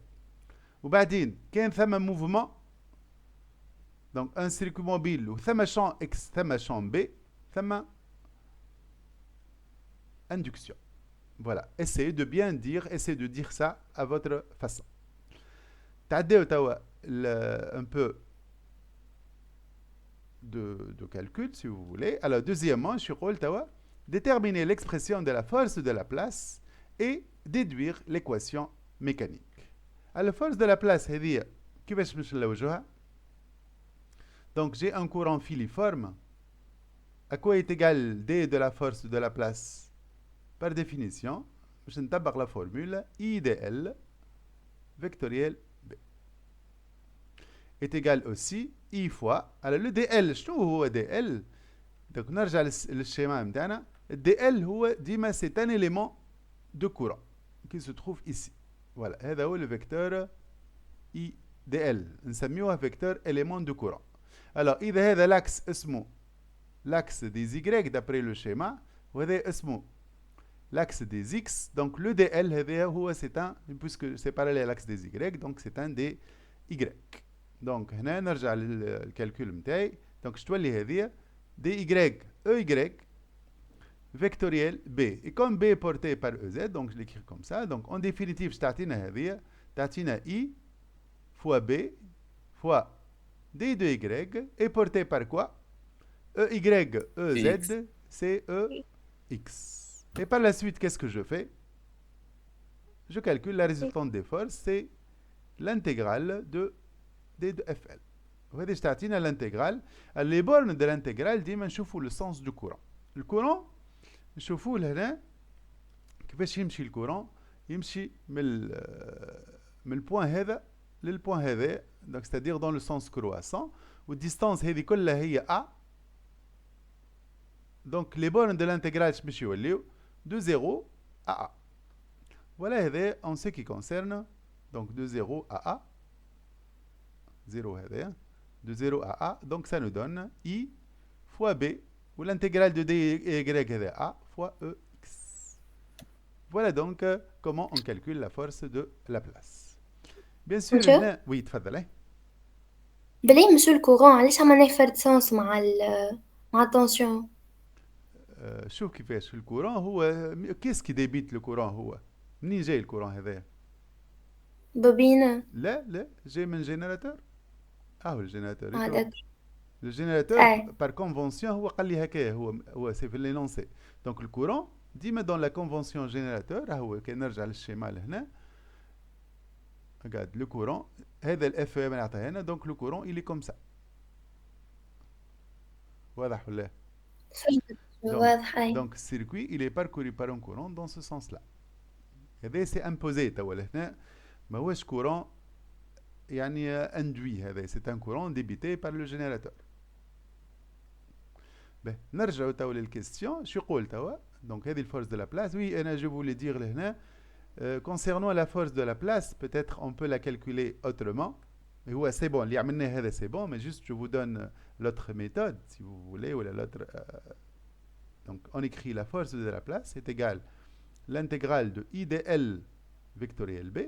وبعدين كان ثم mouvement, donc un circuit mobile وثم champ B, ثم induction. Voilà, essayez de bien dire, essayez de dire ça à votre façon. تعديو توا un peu de calcul, si vous voulez. Alors, deuxièmement, je suis déterminer l'expression de la force de la place et déduire l'équation mécanique. Alors, la force de la place, c'est كيفاش باش نلوجوها. Donc, j'ai un courant filiforme. À quoi est égal D de la force de la place? Par définition, je نطبق la formule IDL vectoriel B est égal aussi I fois. Alors, le DL, شنو هو DL? Donc, نرجع للشيما متاعنا. DL هو ديما c'est un élément de courant qui se trouve ici. Voilà, هذا هو le vecteur IDL. نسميوه vecteur élément de courant. Alors, إذا هذا l'axe اسمه l'axe des Y d'après le schéma, وهذا اسمه l'axe des X. Donc, le DL هذا هو c'est un, puisque c'est parallèle à l'axe des Y, donc c'est un des Y. Donc, هنا نرجع للكالكول متاعي. Donc, je تولي هذه dy EY vectoriel B. Et comme B est porté par EZ, donc je l'écris comme ça. Donc, en définitive, je t'attends هذه تعطينا I fois B fois D de Y est porté par quoi? EY, EZ, c'est EX. Et par la suite, qu'est-ce que je fais? Je calcule la résultante des forces, c'est l'intégrale de D de FL. وهذه تعطينا l'intégrale. Les bornes de l'intégrale ديما نشوفوا le sens du courant. Le courant نشوفوه هنا كيفاش يمشي الكورون. يمشي من البوان هذا للبوان هذا. Donc c'est-à-dire dans le sens croissant. والديستانس هذه كلها هي A. Donc les bornes de l'intégrale باش يوليو de 0 à A. Voilà هذا en ce qui concerne donc de 0 à A. 0 هذا de 0 à A. Donc ça nous donne I fois B ou l'intégrale de D et Y هذا A fois EX. Voilà donc comment on calcule la force de la place. Bien sûr, oui, تفضلي. بلي مشو الكورون علاش عملنا فرد سونس مع التونسيون؟ شوف كيفاش الكورون هو كيس كي ديبيت الكورون هو منين جاي الكورون هذايا؟ بوبينة. لا جاي من جينيراتور. هو الجينيراتور. Le générateur, par convention, هو قال لي هكايا هو سي في لينونسي. دونك الكورون ديما dans la convention générateur. هو كي نرجع للشيما لهنا. Regarde le courant. هذا الاف ام اللي عطاه لنا. دونك le courant il est comme ça. واضح ولا؟ Donc, ce circuit, il est parcouru par un courant dans ce sens-là. هذا c'est imposé توا لهنا. ماهوش courant يعني induit. هذا c'est un courant débité par le générateur. نرجعوا توا للكيستيون. شو يقول توا؟ Donc هذه الفورس de la place. Oui, أنا je voulais dire لهنا concernant la force de la place, peut-être on peut la calculer autrement. Mais ouais, c'est bon. اللي عملناه هذا c'est bon, mais juste je vous donne l'autre méthode si vous voulez ou l'autre. Donc on écrit la force de la place est égale l'intégrale de IDL vectoriel B.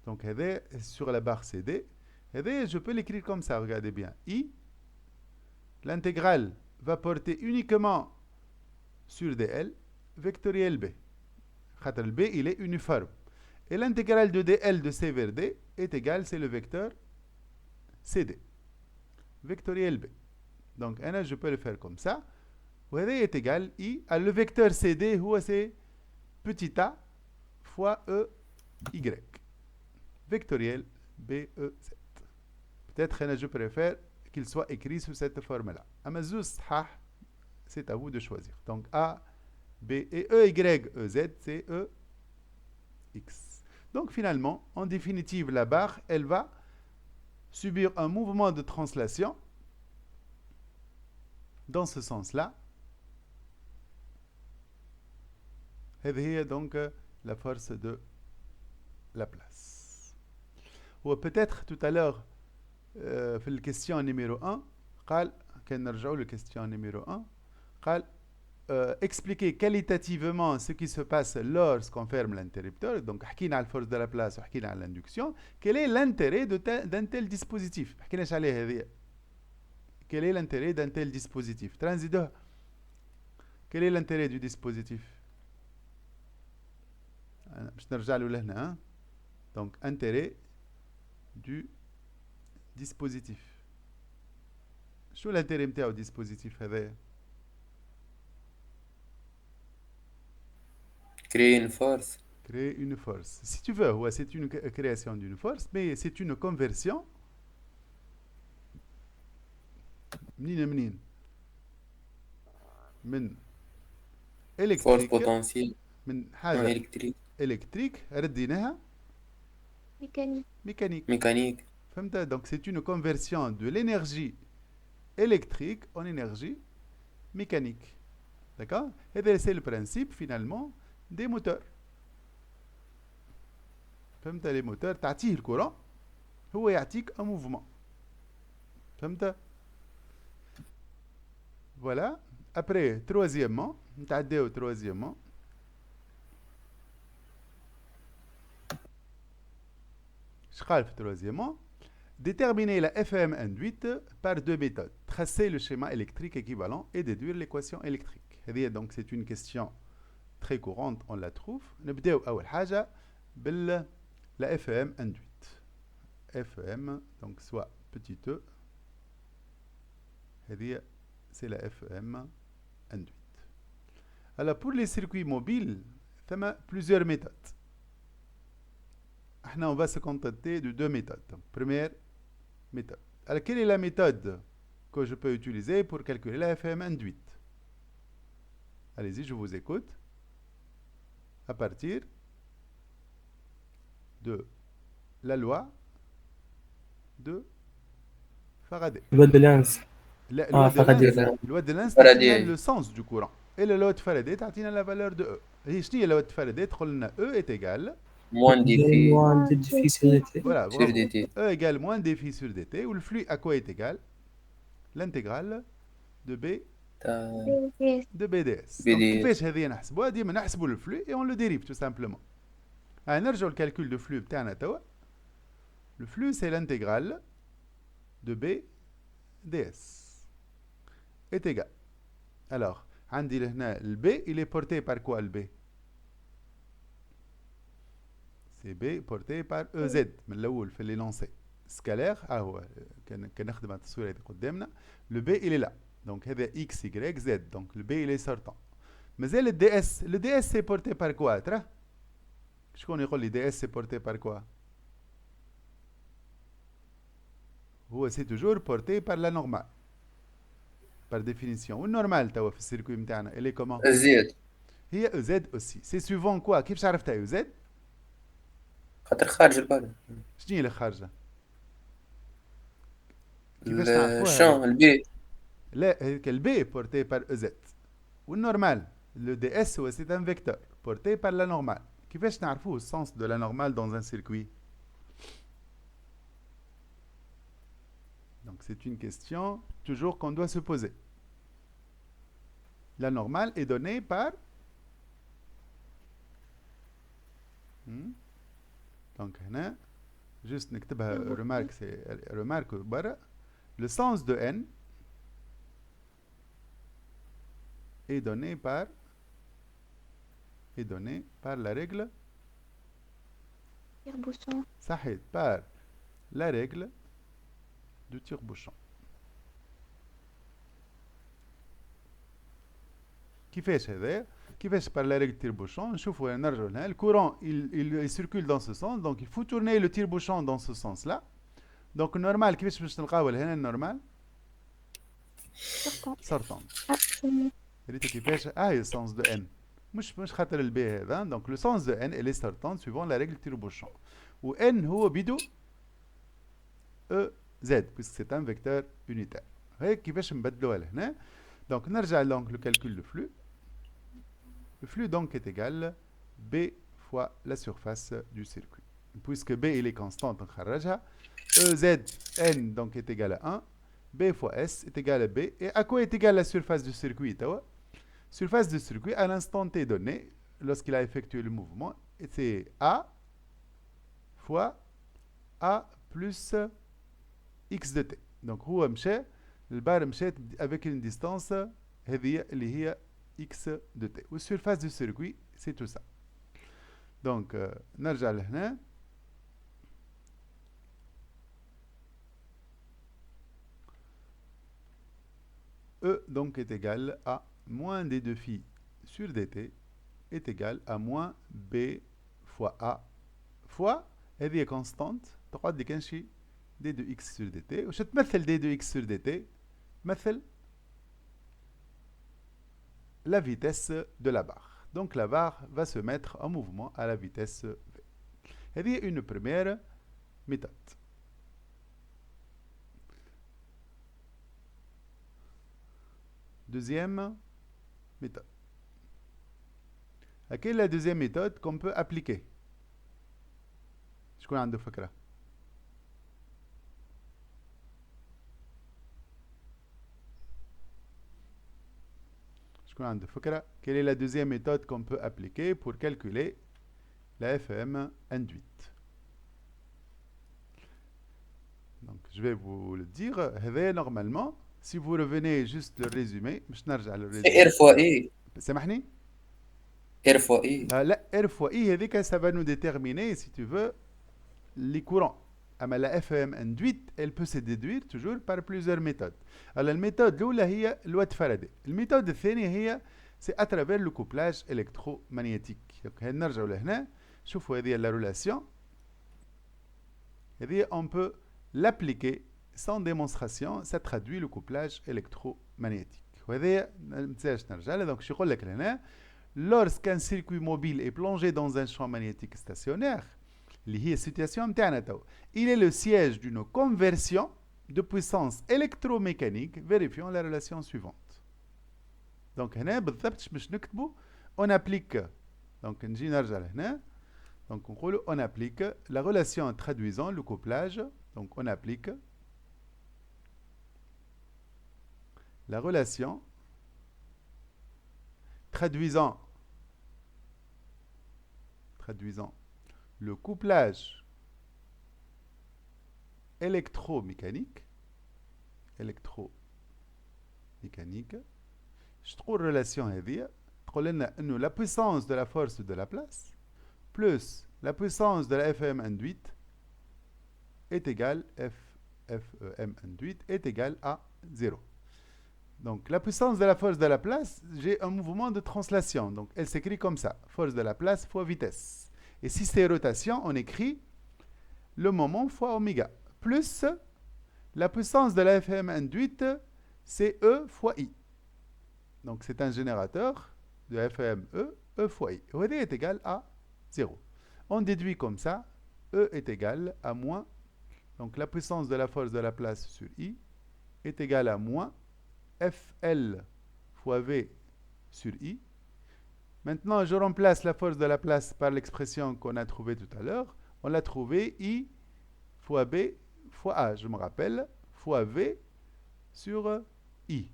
Donc هذا sur la barre CD. هذا je peux l'écrire comme ça. Regardez bien. I. L'intégrale va porter uniquement sur DL vectoriel B. Le B, il est uniforme. Et l'intégrale de DL de C vers D est égale, c'est le vecteur CD. Vectoriel B. Donc, je peux le faire comme ça. وهذا est égal I. Le vecteur CD, c'est petit a fois EY. Vectoriel BEZ. Peut-être je préfère qu'il soit écrit sous cette forme-là. C'est à vous de choisir. Donc A, B et EY, c'est EX. Donc finalement, en définitive, la barre, elle va subir un mouvement de translation dans ce sens-là. Et donc la force de la place. Ou peut-être tout à l'heure, في الكيستيون نيميرو 1 قال كان نرجعوا للكيستيون نيميرو 1 قال expliquer qualitativement ce qui se passe lorsqu'on ferme l'interrupteur. Donc حكينا على الفورس de la place وحكينا على l'induction. Quel est l'intérêt d'un tel dispositif؟ حكيناش عليه هذه. Quel est l'intérêt d'un tel dispositif؟ ترانزيدوها. Quel est l'intérêt du dispositif؟ باش نرجع له لهنا. Donc intérêt du dispositif. شو l'intérêt نتاعو dispositif هذايا؟ Créer une force. Créer une force. Si tu veux, ouais, c'est une création d'une force, mais c'est une conversion. منين من Force électrique potentielle. من Non, حاجة électrique. électrique رديناها mécanique. mécanique. Mécanique. فهمت؟ Donc c'est une conversion de l'énergie électrique en énergie mécanique. D'accord? Et c'est le principe finalement des moteurs. فهمت؟ les moteurs تعطيه الكورant هو يعطيك un mouvement. فهمت؟ Voilà. Après, troisièmement, نتعداو troisièmement. شقال في troisièmement. Déterminer la FM induite par deux méthodes. Tracer le schéma électrique équivalent et déduire l'équation électrique. Donc c'est une question très courante, on la trouve. نبداو أول حاجة بال la FM induite. FM, donc soit petit e. C'est la FM induite. Alors pour les circuits mobiles, il y a plusieurs méthodes. On va se contenter de deux méthodes. Donc, première méthode. Alors quelle est la méthode que je peux utiliser pour calculer la FM induite? Allez-y, je vous écoute. À partir de la loi de Faraday. Loi de Lenz. Faraday. Loi de Lenz تعطينا le sens du courant. Et la loi de Faraday تعطينا la valeur de E. هي شنو هي la loi de Faraday؟ تقول لنا E est égal moins dp sur dt. Voilà, sur bravo. dt. E égale moins dphi sur dt. Où le flux à quoi est égal? L'intégrale de B de BDS. Donc كيفاش هذه نحسبوها؟ ديما نحسبوا le flux et on le dérive tout simplement. نرجعوا الكالكول de flux بتاعنا توا. Le flux c'est l'intégrale de B ds est égal. Alors, عندي لهنا le B, il est porté par quoi le B? C'est B porté par EZ من الأول في l'énoncé. Scalaire, هو كنخدم على التصوير اللي قدامنا. Le B il est là. Donc هذا X, Y, Z. Donc le B il est sortant. مازال le DS. Le DS c'est porté par quoi ترى؟ شكون يقول لي DS c'est porté par quoi؟ هو c'est toujours porté par la normale. Par définition. والنورمال توا في السيركوي نتاعنا elle est comment؟ زيد. هي EZ aussi. C'est suivant quoi؟ كيفاش عرفتها EZ؟ خاطر خارج البال. شنو هي اللي خارجه؟ الشان البي. لا هيك البي بورتي بار او زد والنورمال لو دي اس هو سي ان فيكتور بورتي بار لا نورمال. كيفاش نعرفوه السونس دو لا نورمال دون ان سيركوي؟ Donc c'est une question toujours qu'on doit se poser. La normale est donnée par donc هنا juste نكتبها remarque c'est remarque برا. Le sens de n est donné par la règle tire-bouchon. صحيح par la règle du tire-bouchon. كيفاش هذا؟ كيفاش par la règle du tire-bouchon؟ نشوفوا نرجعوا لهنا. Le courant il circule dans ce sens, donc il faut tourner le tire-bouchon dans ce sens-là. Donc normal كيفاش باش نلقاو لهنا النورمال؟ sortant. ريت كيفاش؟ هي sens de n. مش خاطر البي هذا. Donc le sens de n elle est sortante suivant la règle du tire-bouchon. و n هو بدو e z puisque c'est un vecteur unitaire. هيك كيفاش نبدلوها لهنا. Donc نرجع donc le calcul de flux. Le flux donc est égal B fois la surface du circuit. Puisque B il est constante, نخرجها. EZ n donc est égal à 1. B fois S est égal à B. Et à quoi est égale la surface du circuit توا? Surface du circuit à l'instant t donné, lorsqu'il a effectué le mouvement, c'est A fois A plus X de t. Donc هو مشى البار مشات avec une distance هذه اللي هي X de t. La surface du circuit, c'est tout ça. Donc, نرجع لهنا. E donc est égal à moins d de phi sur dt est égal à moins b fois a fois هذه constante تقعد لي كان شي d de x sur dt. وش تمثل d de x sur dt؟ تمثل la vitesse de la barre. Donc la barre va se mettre en mouvement à la vitesse v. هذه une première méthode. Deuxième méthode. Quelle est la deuxième méthode qu'on peut appliquer? شكون عنده فكرة؟ شكون عنده فكرة؟ Quelle est la deuxième méthode qu'on peut appliquer pour calculer la FM induite? Donc je vais vous le dire. هذا normalement si vous revenez juste le résumé مش نرجع للرésumé. R fois E. سامحني؟ R fois E. لا R fois I هذيك ça va nous déterminer si tu veux les courants. أما la FM induite elle peut se déduire toujours par plusieurs méthodes. Alors الميثode الأولى هي loi de Faraday. الميثode الثانية هي c'est à travers le couplage électromagnétique. Donc نرجعوا لهنا شوفوا هذه la relation. هذه on peut l'appliquer sans démonstration, ça traduit le couplage électromagnétique. وهذه ما ننساش نرجع لها. Donc شو يقول لك هنا lorsqu'un circuit mobile est plongé dans un champ magnétique stationnaire اللي هي السيتواسيون نتاعنا تو il est le siège d'une conversion de puissance électromécanique vérifiant la relation suivante. Donc هنا بالضبط باش نكتبوا on applique donc نجي نرجع لهنا donc نقولوا on applique la relation traduisant le couplage. Donc on applique la relation traduisant le couplage électromécanique. Je trouve relation هذه تقول لنا انه la puissance de la force de la place plus la puissance de la FM induite est égale FM induite est égale à 0. Donc la puissance de la force de la place, j'ai un mouvement de translation. Donc elle s'écrit comme ça, force de la place fois vitesse. Et si c'est rotation, on écrit le moment fois oméga. Plus la puissance de la FM induite, c'est E fois I. Donc c'est un générateur de FM E fois I. E est égal à 0. On déduit comme ça, E est égal à moins. Donc la puissance de la force de la place sur I est égale à moins FL fois V sur I. Maintenant, je remplace la force de la place par l'expression qu'on a trouvée tout à l'heure. On l'a trouvée I fois B fois A, je me rappelle, fois V sur I.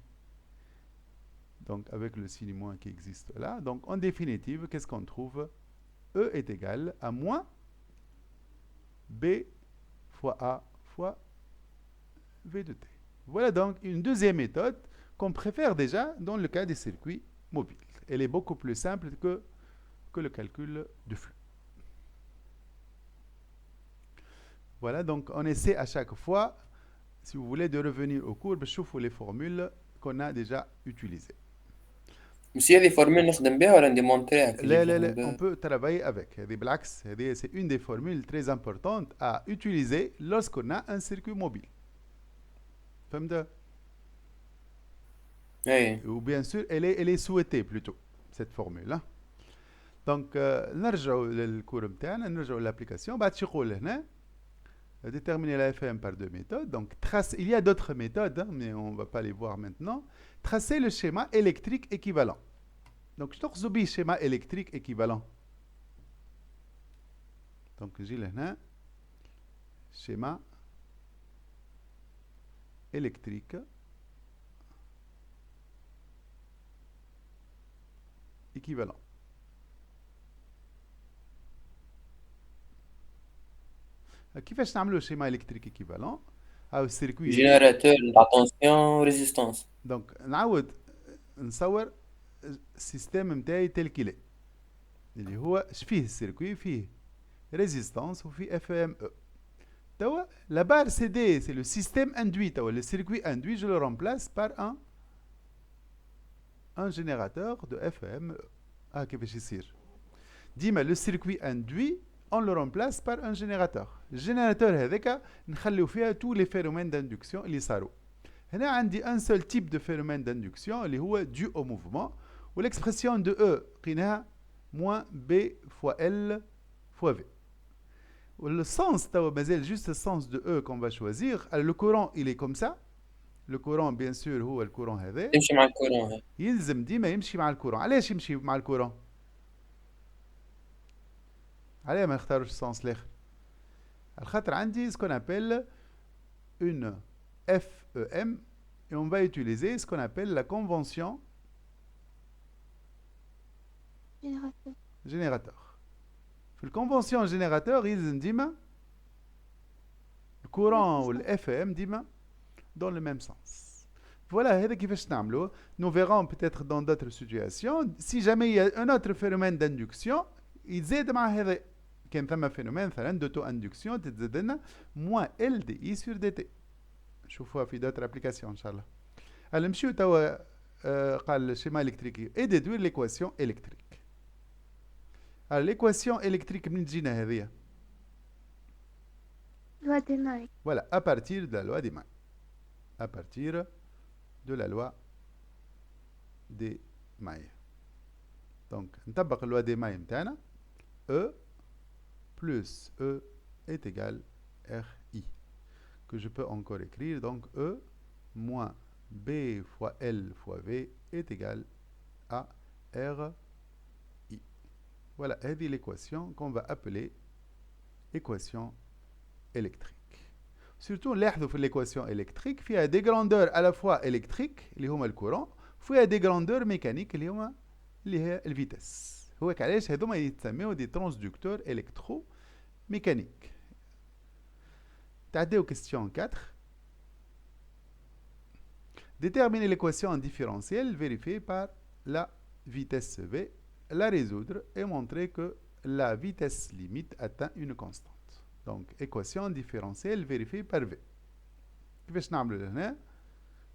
Donc, avec le signe moins qui existe là. Donc, en définitive, qu'est-ce qu'on trouve? E est égal à moins B fois A fois V de T. Voilà donc une deuxième méthode qu'on préfère déjà dans le cas des circuits mobiles. Elle est beaucoup plus simple que le calcul du flux. Voilà, donc on essaie à chaque fois, si vous voulez, de revenir au cours, je vous les formules qu'on a déjà utilisées. Monsieur, des formules نخدم بها ولا نديمونطريها؟ لا, on peut travailler avec. C'est une des formules très importantes à utiliser lorsqu'on a un circuit mobile. فهمت؟ Ou bien sûr, elle est souhaitée plutôt, cette formule. Donc, نرجعوا للكور نتاعنا, نرجعوا l'application. بعد شو يقول هنا? Déterminer la FM par deux méthodes. Donc, il y a d'autres méthodes, hein, mais on ne va pas les voir maintenant. Tracer le schéma électrique équivalent. Donc, je t'en le schéma électrique équivalent. Donc, j'ai là, schéma électrique équivalent. كيفاش نعملوا schéma électrique équivalent او circuit générateur d'attention résistance. دونك نعاود نصور السيستم نتاعي تل كيلي اللي هو فيه السيركوي فيه ريزيستانس وفيه اف ام او. توا لا بار سي دي سي لو سيستيم اندوي. توا لو سيركوي اندوي جو لو remplace par un un générateur de FEM. كيفاش يصير ديما le circuit induit on le remplace par un générateur. الجينيراتور هذاك نخليو فيها tous les phénomènes d'induction اللي صاروا. هنا عندي un seul type de phénomène d'induction اللي هو dû au mouvement والexpression de E قيناها moins B fois L fois V. Le sens, c'est juste le sens de E qu'on va choisir. Alors, le courant, il est comme ça. Le courant, bien sûr, هو الكورون هذا. تمشي مع الكورون هاي. يلزم ديما يمشي مع الكورون. علاش يمشي مع الكورون؟ علاه ما نختاروش السونس الاخر؟ الخاطر عندي ce qu'on appelle une FEM et on va utiliser ce qu'on appelle la convention générateur. في الكونفنسيون جينيراتور يلزم ديما الكورون والاف ام ديما dans le même sens. Voilà, هذا كيفاش نعملو. Nous verrons peut-être dans d'autres situations. Si jamais il y a un autre phénomène d'induction يتزاد مع هذا. كان ثم phénomène مثلا d'auto induction تتزاد لنا moins ال دي اي sur dt. نشوفوها في d'autres applications ان شاء الله. نمشيو توا قال الشيما الكتريكي et déduire l'équation électrique. Alors, l'équation électrique من تجينا هذه؟ Loi des Mike. Voilà, à partir de la loi des Mike. À partir de la loi des Mike. Donc, نطبق la loi des Mike متاعنا. E plus E est égal RI. Que je peux encore écrire. Donc, E moins B fois L fois V est égal à R. Voilà, c'est l'équation qu'on va appeler équation électrique. Surtout, l'équation électrique, il y a des grandeurs à la fois électriques, qui sont le courant, il y a des grandeurs mécaniques, qui sont la vitesse. C'est pour ça qu'ils des transducteurs électromécaniques. T'as question 4. Déterminer l'équation différentielle vérifiée par la vitesse V. La résoudre et montrer que la vitesse limite atteint une constante. Donc, équation différentielle vérifiée par V. كيفاش نعملو لهنا؟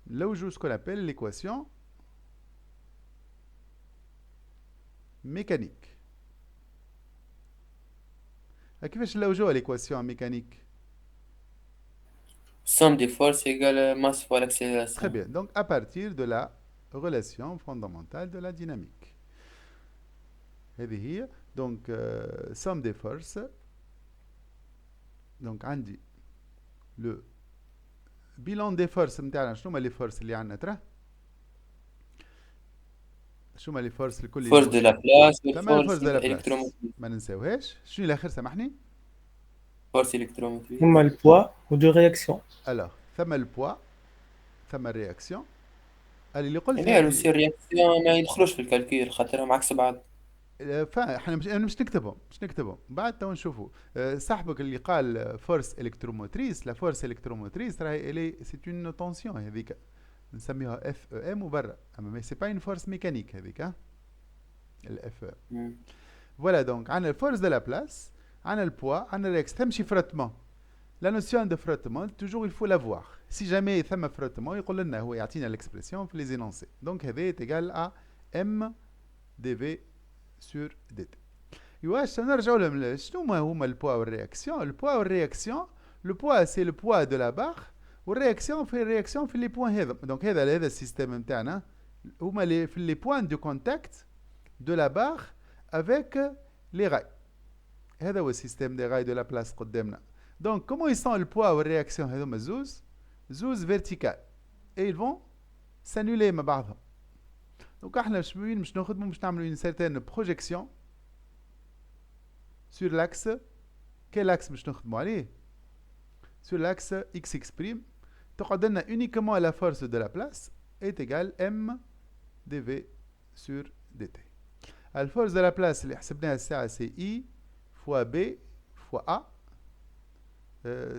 نلوجو ce qu'on appelle l'équation mécanique. كيفاش نلوجوها l'équation mécanique؟ Somme des forces égale masse fois l'accélération. Très bien. Donc, à partir de la relation fondamentale de la dynamique. هذه هي دونك somme des forces. دونك عندي لو bilan des forces نتاعنا. شنو هما لي فورس اللي عندنا ترى؟ شنو هما لي فورس الكل؟ فورس دو لابلاس والفورس دو لابلاس الكتروموتريس. ما ننساوهاش. شنو الاخر سامحني؟ فورس الكتروموتريس. هما البوا ودو رياكسيون. الوغ ثم البوا ثم الرياكسيون. اللي قلت يعني لو سي رياكسيون ما يدخلوش في الكالكيل خاطرهم عكس بعض. احنا مش نكتبهم بعد تو نشوفوا. صاحبك اللي قال فورس الكتروموتريس، لا فورس الكتروموتريس راهي الي سي اون تونسيون هذيك نسميها اف ام وبرا، اما سي با اون فورس ميكانيك هذيك الاف ام. فوالا دونك عندنا الفورس دو لا بلاس، عندنا البوا، عندنا الريكس. تمشي فراتمون. لا نوسيون دو فراتمون توجور il faut l'avoir. سي جامي ثم فراتمون يقول لنا هو يعطينا الاكسبرسيون في لي زينونسي. دونك هذا يتيغال ا ام دي في sur dt. واش نرجعوا لهم شنو هما البوا والرياكسيون؟ البوا والرياكسيون، لو بوا سي لو بوا دو لا بار والرياكسيون في لي بوين هذا. دونك هذا السيستم نتاعنا هما في لي بوين دو كونتاكت دو لا بار افيك لي راي. هذا هو السيستم دي راي دو لا بلاس قدامنا. دونك كومون يسون البوا والرياكسيون هذوما زوز فيرتيكال اي ils vont s'annuler مع بعضهم. Donc احنا باش ناخذوا باش نعملوا une certaine projection sur l'axe. quel axe باش نخدموا عليه؟ sur l'axe x' تقعد لنا uniquement la force de la place est égale m dv sur dt. الفورس de la place اللي حسبناها الساعه سي اي فوا b فوا a.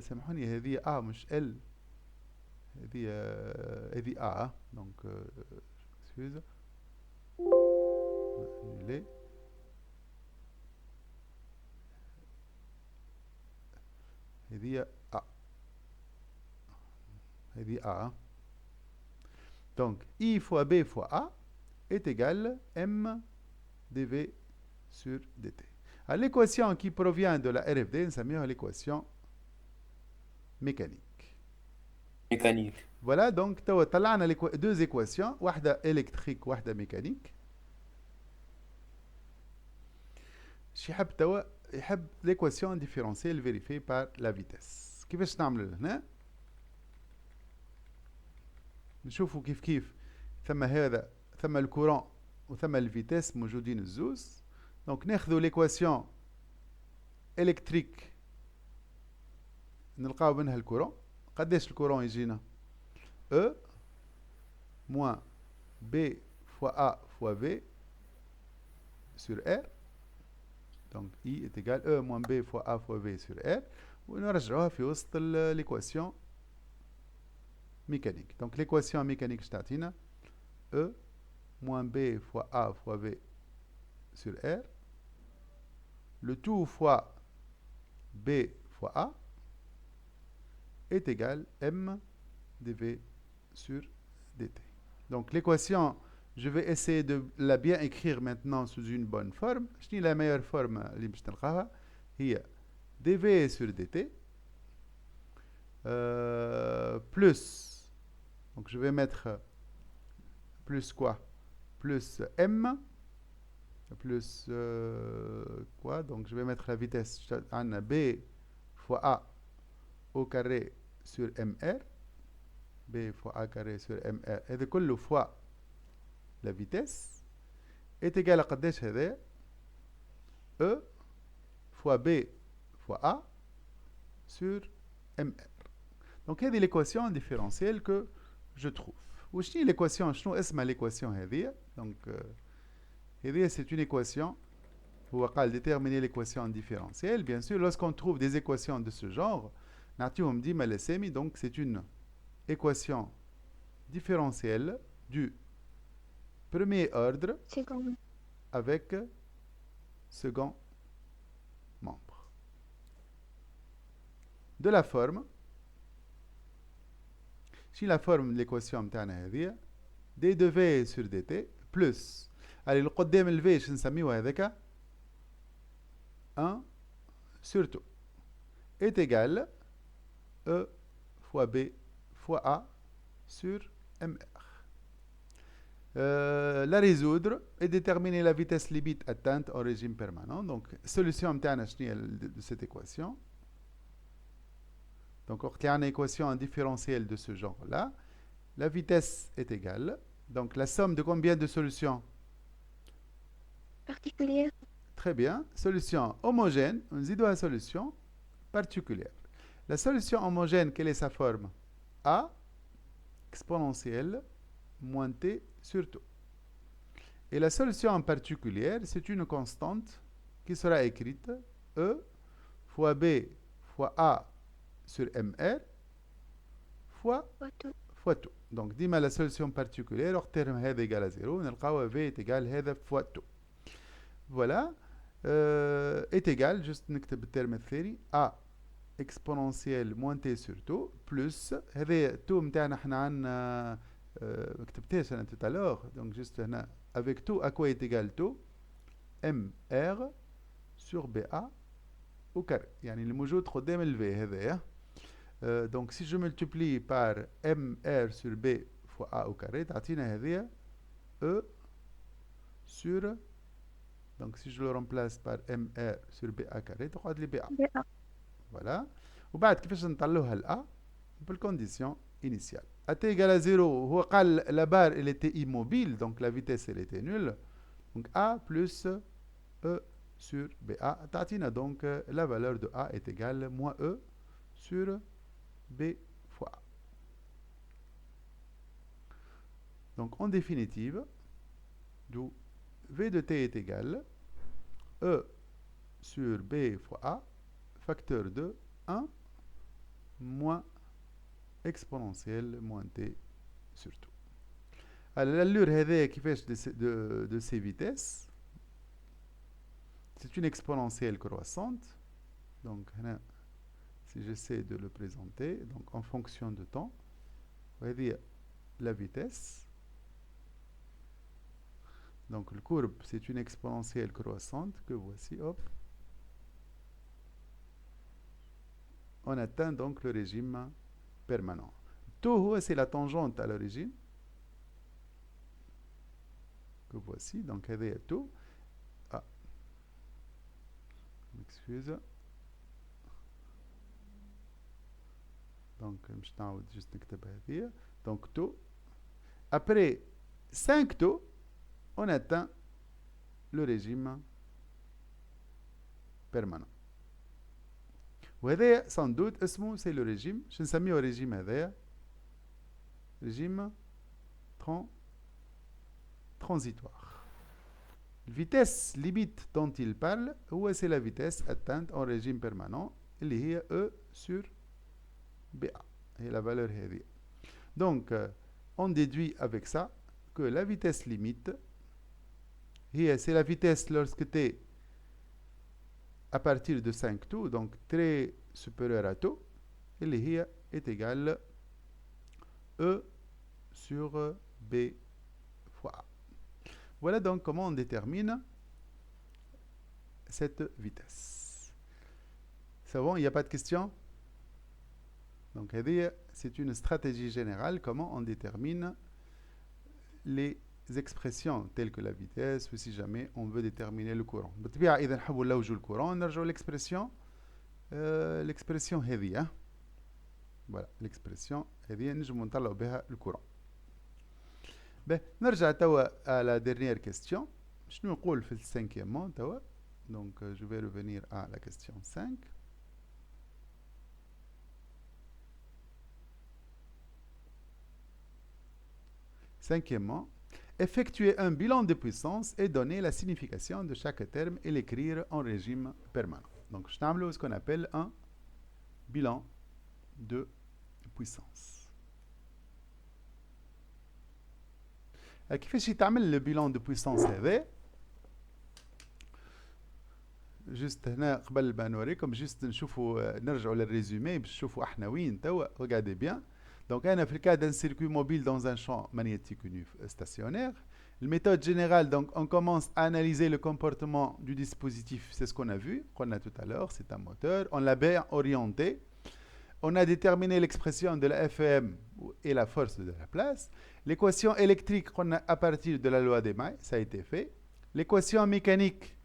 سامحوني هذه a مش l، هذه a donc excuse annuler. هذه A. هذه A. Donc I fois B fois A est égal m dv sur dt. L'équation qui provient de la RFD, nous l'équation mécanique. Mécanique. Voilà, donc طلعنا deux équations, واحدة électrique واحدة mécanique. شي يحب توا يحب l'équation différentielle vérifiée par la vitesse. كيفاش نعمل هنا؟ نشوفوا كيف ثم هذا ثم الكورون وثم الفيتاس موجودين الزوز. دونك ناخذوا l'équation électrique نلقاو منها الكورون. قداش الكورون يجينا؟ E moins B fois A fois V sur R. Donc I est égal E moins B fois A fois V sur R. ونرجعوها في وسط l'équation mécanique. Donc l'équation mécanique تعطينا E moins B fois A fois V sur R. Le tout fois B fois A est égal M dV sur dt. Donc l'équation, je vais essayer de la bien écrire maintenant sous une bonne forme. Je la meilleure forme اللي باش نلقاها هي dv sur dt plus, donc je vais mettre plus quoi? Plus m plus quoi? Donc je vais mettre la vitesse en b fois a au carré sur mr. B fois A carré sur MR هذا كله fois la vitesse est égal à قداش هذا؟ E fois B fois A sur MR. Donc هذه l'équation différentielle que je trouve. وش هي l'équation؟ شنو اسمها l'équation هذه؟ Donc هذه c'est une équation. هو قال déterminer l'équation différentielle. Bien sûr, lorsqu'on trouve des équations de ce genre, نعطيهم ديما الأسامي. Donc c'est une équation différentielle du premier ordre avec second membre. De la forme, si la forme de l'équation متاعنا هذه d de v sur dt plus allez القدام ال v شو نسميه هذاك 1 sur 2 est égal E fois B fois A sur MR. La résoudre et déterminer la vitesse limite atteinte au régime permanent. Donc, solution de cette équation. Donc, on a une équation différentielle de ce genre-là. La vitesse est égale. Donc, la somme de combien de solutions? Particulière. Très bien. Solution homogène. On dit la solution particulière. La solution homogène, quelle est sa forme? A exponentielle moins t sur 2. Et la solution particulière, c'est une constante qui sera écrite E fois B fois A sur MR fois 2. Donc, ديما la solution particulière, الترم هذا égal à 0, نلقاو V est égal هذا fois 2. Voilà. Est égal, juste نكتب الترم الثاني, A exponentielle moins t sur 2 plus هذا 2 متاعنا احنا عندنا ما كتبتهاش انا tout à l'heure, donc juste هنا avec 2 à quoi est égal 2 mr sur ba au carré, يعني اللي موجود قدام ال v هذايا. Donc si je multiplie par mr sur b fois a au carré تعطينا هذايا e sur, donc si je le remplace par mr sur ba carré تقعد لي ba. Voilà. وبعد كيفاش نطلعوها ال A بالcondition initiale. A t égale à 0, هو قال la barre elle était immobile, donc la vitesse elle était nulle. Donc A plus E sur BA. تعطينا donc la valeur de A est égale moins E sur B fois A. Donc en définitive, d'où V de T est égal E sur B fois A facteur de 1 moins exponentielle moins t sur 2. Alors l'allure هذه كيفاش de ces vitesses, c'est une exponentielle croissante. Donc هنا si j'essaie de le présenter, donc en fonction de temps, vous voyez la vitesse Donc le courbe, c'est une exponentielle croissante que voici, hop. On atteint donc le régime permanent. Tau, c'est la tangente à l'origine. Que voici, donc هذا tau. Ah, m'excuse. Donc, je t'en juste نكتب. Donc tau. Après 5 taux, on atteint le régime permanent. وهذا sans doute اسمه c'est le régime. Je نسميه régime هذا régime transitoire. La vitesse limite dont il parle, c'est la vitesse atteinte en régime permanent, اللي هي E sur BA. Et la valeur هذه. Donc, on déduit avec ça que la vitesse limite, c'est la vitesse lorsque tu es à partir de 5 taux, donc très supérieur à taux, اللي est égale E sur B fois A. Voilà donc comment on détermine cette vitesse. C'est bon, il n'y a pas de question? Donc, c'est une stratégie générale, comment on détermine les expressions telles que la vitesse, ou si jamais on veut déterminer le courant. إذا نحبوا نلوجوا le courant, نرجعوا l'expression هذه. Voilà, l'expression هذه نجموا نطلعوا بها le courant. نرجع توا à la dernière question. شنو نقول في الcinquième توا. Donc, je vais revenir à la question 5. Cinquièmement, effectuer un bilan de puissance et donner la signification de chaque terme et l'écrire en régime permanent. Donc, je t'amène ce qu'on appelle un bilan de puissance. كيفاش يتعمل le bilan de puissance هذا؟ جست هنا قبل ما نوريكم جست نشوفوا نرجعوا للريزومي باش نشوفوا احنا وين توا. Regardez bien. Donc, dans le cas d'un circuit mobile dans un champ magnétique stationnaire, la méthode générale, donc, on commence à analyser le comportement du dispositif. C'est ce qu'on a vu, qu'on a tout à l'heure. C'est un moteur. On l'a bien orienté. On a déterminé l'expression de la FEM et la force de la place. L'équation électrique qu'on a à partir de la loi des mailles, ça a été fait. L'équation mécanique,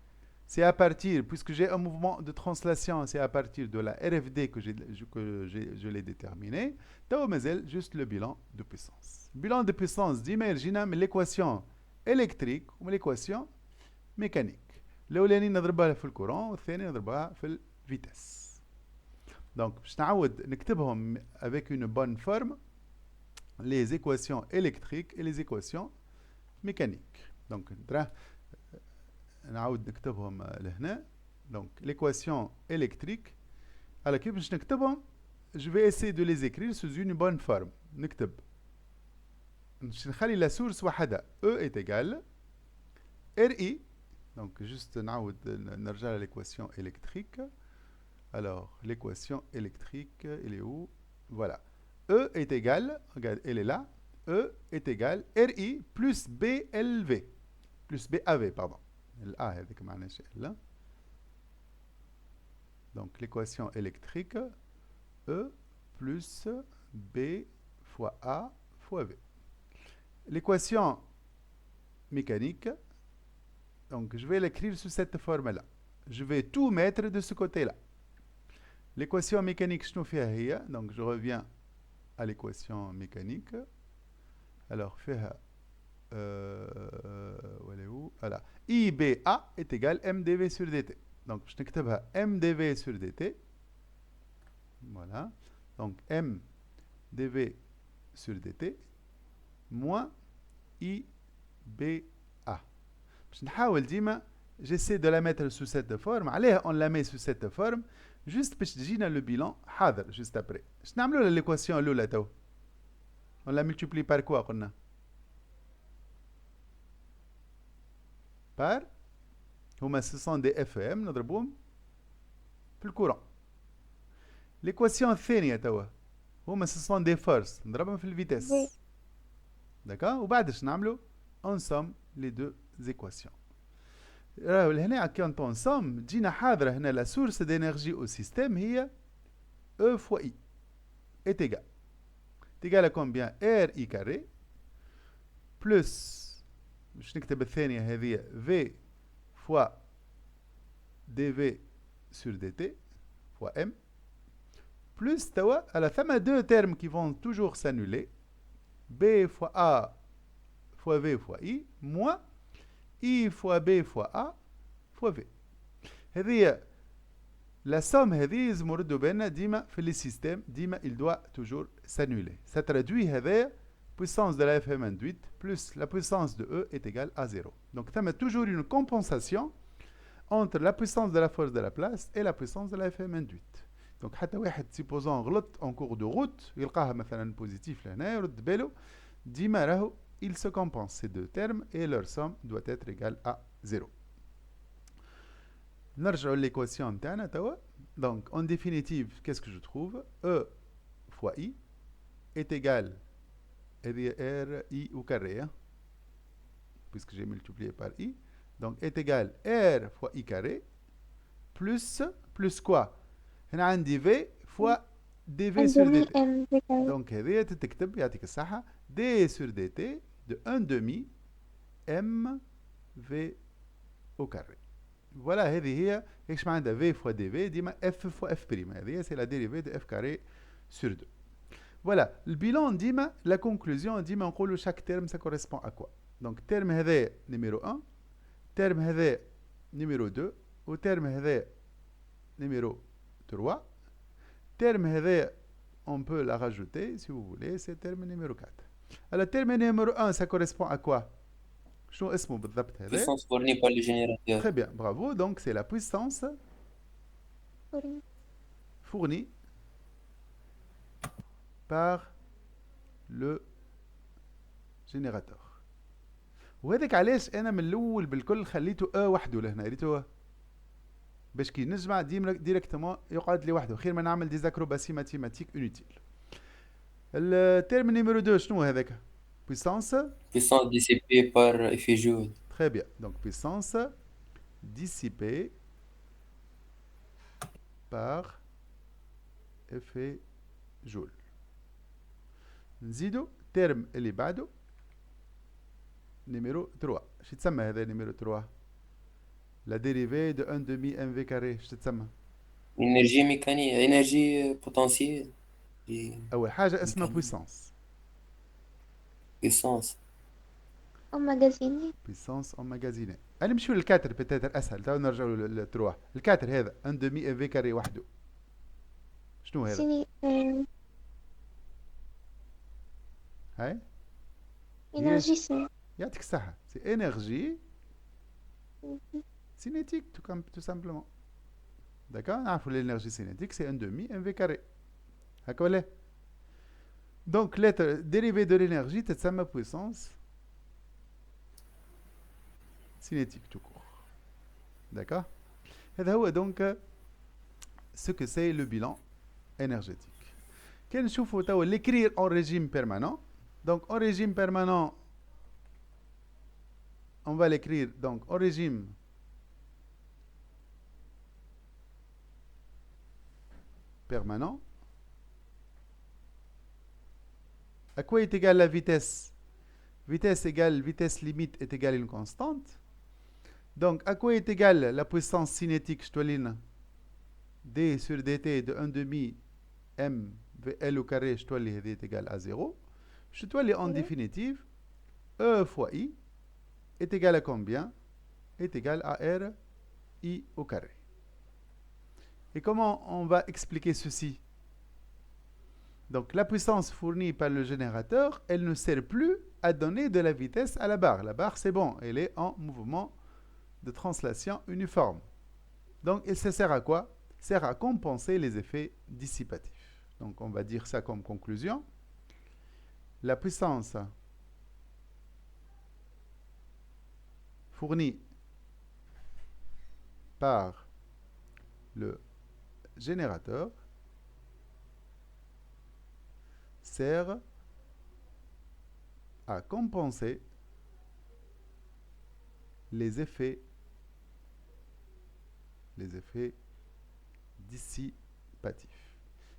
c'est à partir, puisque j'ai un mouvement de translation, c'est à partir de la RFD que je l'ai déterminé. T'as juste le bilan de puissance. Le bilan de puissance, d'imaginer l'équation électrique ou l'équation mécanique. الأولاني نضربها في الكورون والثاني نضربها في الفيتس. Donc, je نعود نكتبهم avec une bonne forme les équations électriques et les équations mécaniques. Donc, نعود نكتبهم لهنا. Donc, l'équation électrique. Alors, كيف باش نكتبهم? Je vais essayer de les écrire sous une bonne forme. نكتب. نخلي la source وحدها. E est égal RI. Donc, juste نعود نرجع à l'équation électrique. Alors, l'équation électrique, elle est où? Voilà. E est égal, regarde, elle est là. E est égal RI plus BLV. Plus BAV, pardon. الA هذيك معناش ال. Donc l'équation électrique E plus B fois A fois V. L'équation mécanique, donc je vais l'écrire sous cette forme-là. Je vais tout mettre de ce côté-là. L'équation mécanique, شنو فيها هي? Donc je reviens à l'équation mécanique. Alors فيها voilà. IBA est égal MdV sur dt. Donc, je n'écris MdV sur dt. Voilà. Donc, MdV sur dt moins IBA. J'essaie de la mettre sous cette forme. Allez, on la met sous cette forme. Juste pour que j'ai le bilan. Juste après. Je n'ai l'équation. On la multiplie par quoi? Par ce sont des FEM نضربهم في الكورون. l'équation الثانية توا ce sont des forces نضربهم في الفيتس. d'accord. وبعد ايش نعملوا؟ on somme les deux équations. Quand on somme, la source d'énergie au système est E fois I est égal à combien? R I carré plus باش نكتب الثانية هذه V fois dV sur dt fois M plus توا على ثم deux termes qui vont toujours s'annuler B fois A fois V fois I moins I fois B fois A fois V. هذه la somme هذه يلزم نردوا بالنا ديما في لي سيستيم ديما il doit toujours s'annuler. Ça traduit هذا puissance de la FM induite plus la puissance de E est égale à 0. Donc il y a toujours une compensation entre la puissance de la force de la place et la puissance de la FM induite. Donc حتى واحد supposons غلط en cours de route يلقاها مثلا positif لهنا يرد باله ديما راهو il se compense ces deux termes et leur somme doit être égale à 0. نرجع l'équation نتاعنا توا. Donc en définitive qu'est-ce que je trouve? E fois I est égal هذه R I au carré puisque j'ai multiplié par I, donc est égal R fois I carré plus quoi? هنا عندي V fois dV sur dt. Donc هذه تكتب يعطيك الصحة d sur dt de 1 demi m v au carré. Voilà هذه هي ايش معناتها V fois dV ديما f fois f prime. هذه c'est la dérivée de f carré sur 2. Voilà, le bilan dima, la conclusion dima, on dit chaque terme ça correspond à quoi. Donc terme هذا numéro 1, terme هذا numéro 2, ou terme هذا numéro 3. Terme هذا on peut la rajouter si vous voulez, c'est terme numéro 4. Alors terme numéro 1 ça correspond à quoi? شنو اسمه بالضبط هذا؟ Puissance fournie par le générateur. Très bien, bravo. Donc c'est la puissance fournie par le générateur. وهذاك علاش انا من الاول بالكل خليته ا وحده لهنا ريتو باش كي نجمع ديريكتومون يقعد لي وحده خير ما نعمل ديزاكروباسي ماتيماتيك انوتيل. الترم نيميرو 2 شنو هذاك؟ puissance dissipée par effet Joule. Très bien. Donc puissance dissipée par effet Joule. نزيدو ترم اللي بعده numéro 3. شو تسمى هذا numéro 3؟ La dérivée de 1 demi mv carré شو تسمى؟ Énergie mécanique, énergie potentielle. أول حاجة اسمها puissance. Puissance. emmagasiné. puissance emmagasinée. أنا نمشيو للكاتر بتاتر أسهل. تو نرجعوا لل3. الكاتر هذا 1 demi mv carré وحده. شنو هذا؟ هاي؟ énergie يعطيك الصحة. C'est énergie cinétique tout simplement. D'accord? نعرفوا l'énergie cinétique c'est 1 demi mv carré. هكا ولا؟ Donc l'être dérivé de l'énergie تتسمى puissance cinétique tout court. D'accord? هذا هو donc ce que c'est le bilan énergétique. كان نشوفوا توا l'écrire en régime permanent. Donc en régime permanent on va l'écrire donc en régime permanent. À quoi est égale la vitesse? Vitesse égale vitesse limite est égale une constante. Donc à quoi est égale la puissance cinétique Stoline? D sur dt de 1 demi m L au carré Stoline est égal à 0. Je dois en définitive E fois I est égal à combien? Est égal à R I au carré. Et comment on va expliquer ceci? Donc la puissance fournie par le générateur, elle ne sert plus à donner de la vitesse à la barre. La barre c'est bon, elle est en mouvement de translation uniforme. Donc elle se sert à quoi? Sert à compenser les effets dissipatifs. Donc on va dire ça comme conclusion. La puissance fournie par le générateur sert à compenser les effets dissipatifs.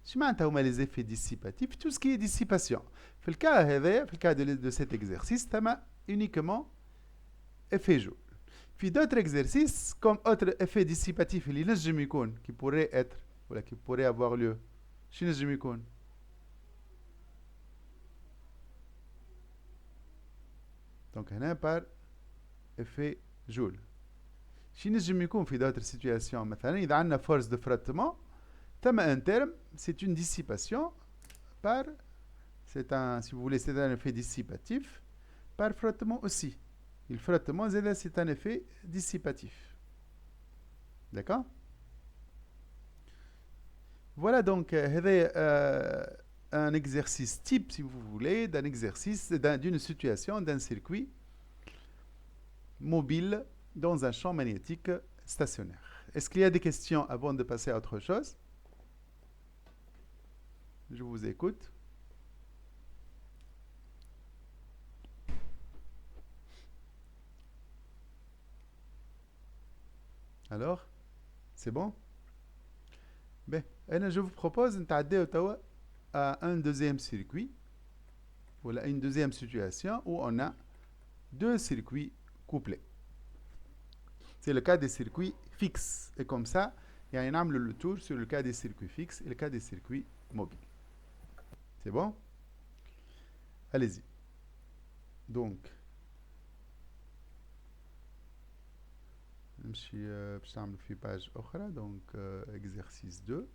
شو معناتها هما les effets dissipatifs? Tout ce qui est dissipation. في le cas de cet exercice, تما uniquement effet joule. في d'autres exercices comme autre effet dissipatif اللي نجم يكون qui pourrait être ولا qui pourrait avoir lieu. شو نجم يكون؟ Donc هنا par effet joule. شو نجم يكون في d'autres situations مثلا إذا عندنا force de frottement تم un terme c'est une dissipation par c'est un si vous voulez c'est un effet dissipatif par frottement aussi. Le frottement c'est un effet dissipatif. D'accord? Voilà donc un exercice type si vous voulez d'un exercice d'une situation d'un circuit mobile dans un champ magnétique stationnaire. Est-ce qu'il y a des questions avant de passer à autre chose? Je vous écoute. Alors, c'est bon? Ben, je vous propose de à un deuxième circuit, voilà une deuxième situation où on a deux circuits couplés. C'est le cas des circuits fixes. Et comme ça, il y a un le tour sur le cas des circuits fixes et le cas des circuits mobiles. C'est bon? Allez-y. Donc, نمشي باش نعمل في باج أخرى. Donc, exercice 2.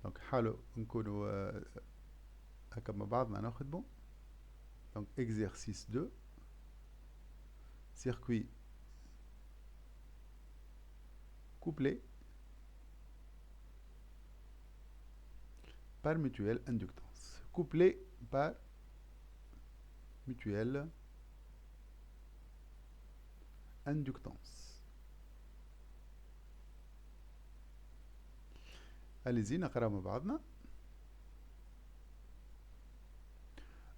Donc, حالو نكونوا هكا مع بعضنا ناخدمو. Donc, exercice 2. Circuit couplé par mutuelle inductance. Couplé par mutuelle inductance. Allez-y, نقرأ مع بعضنا.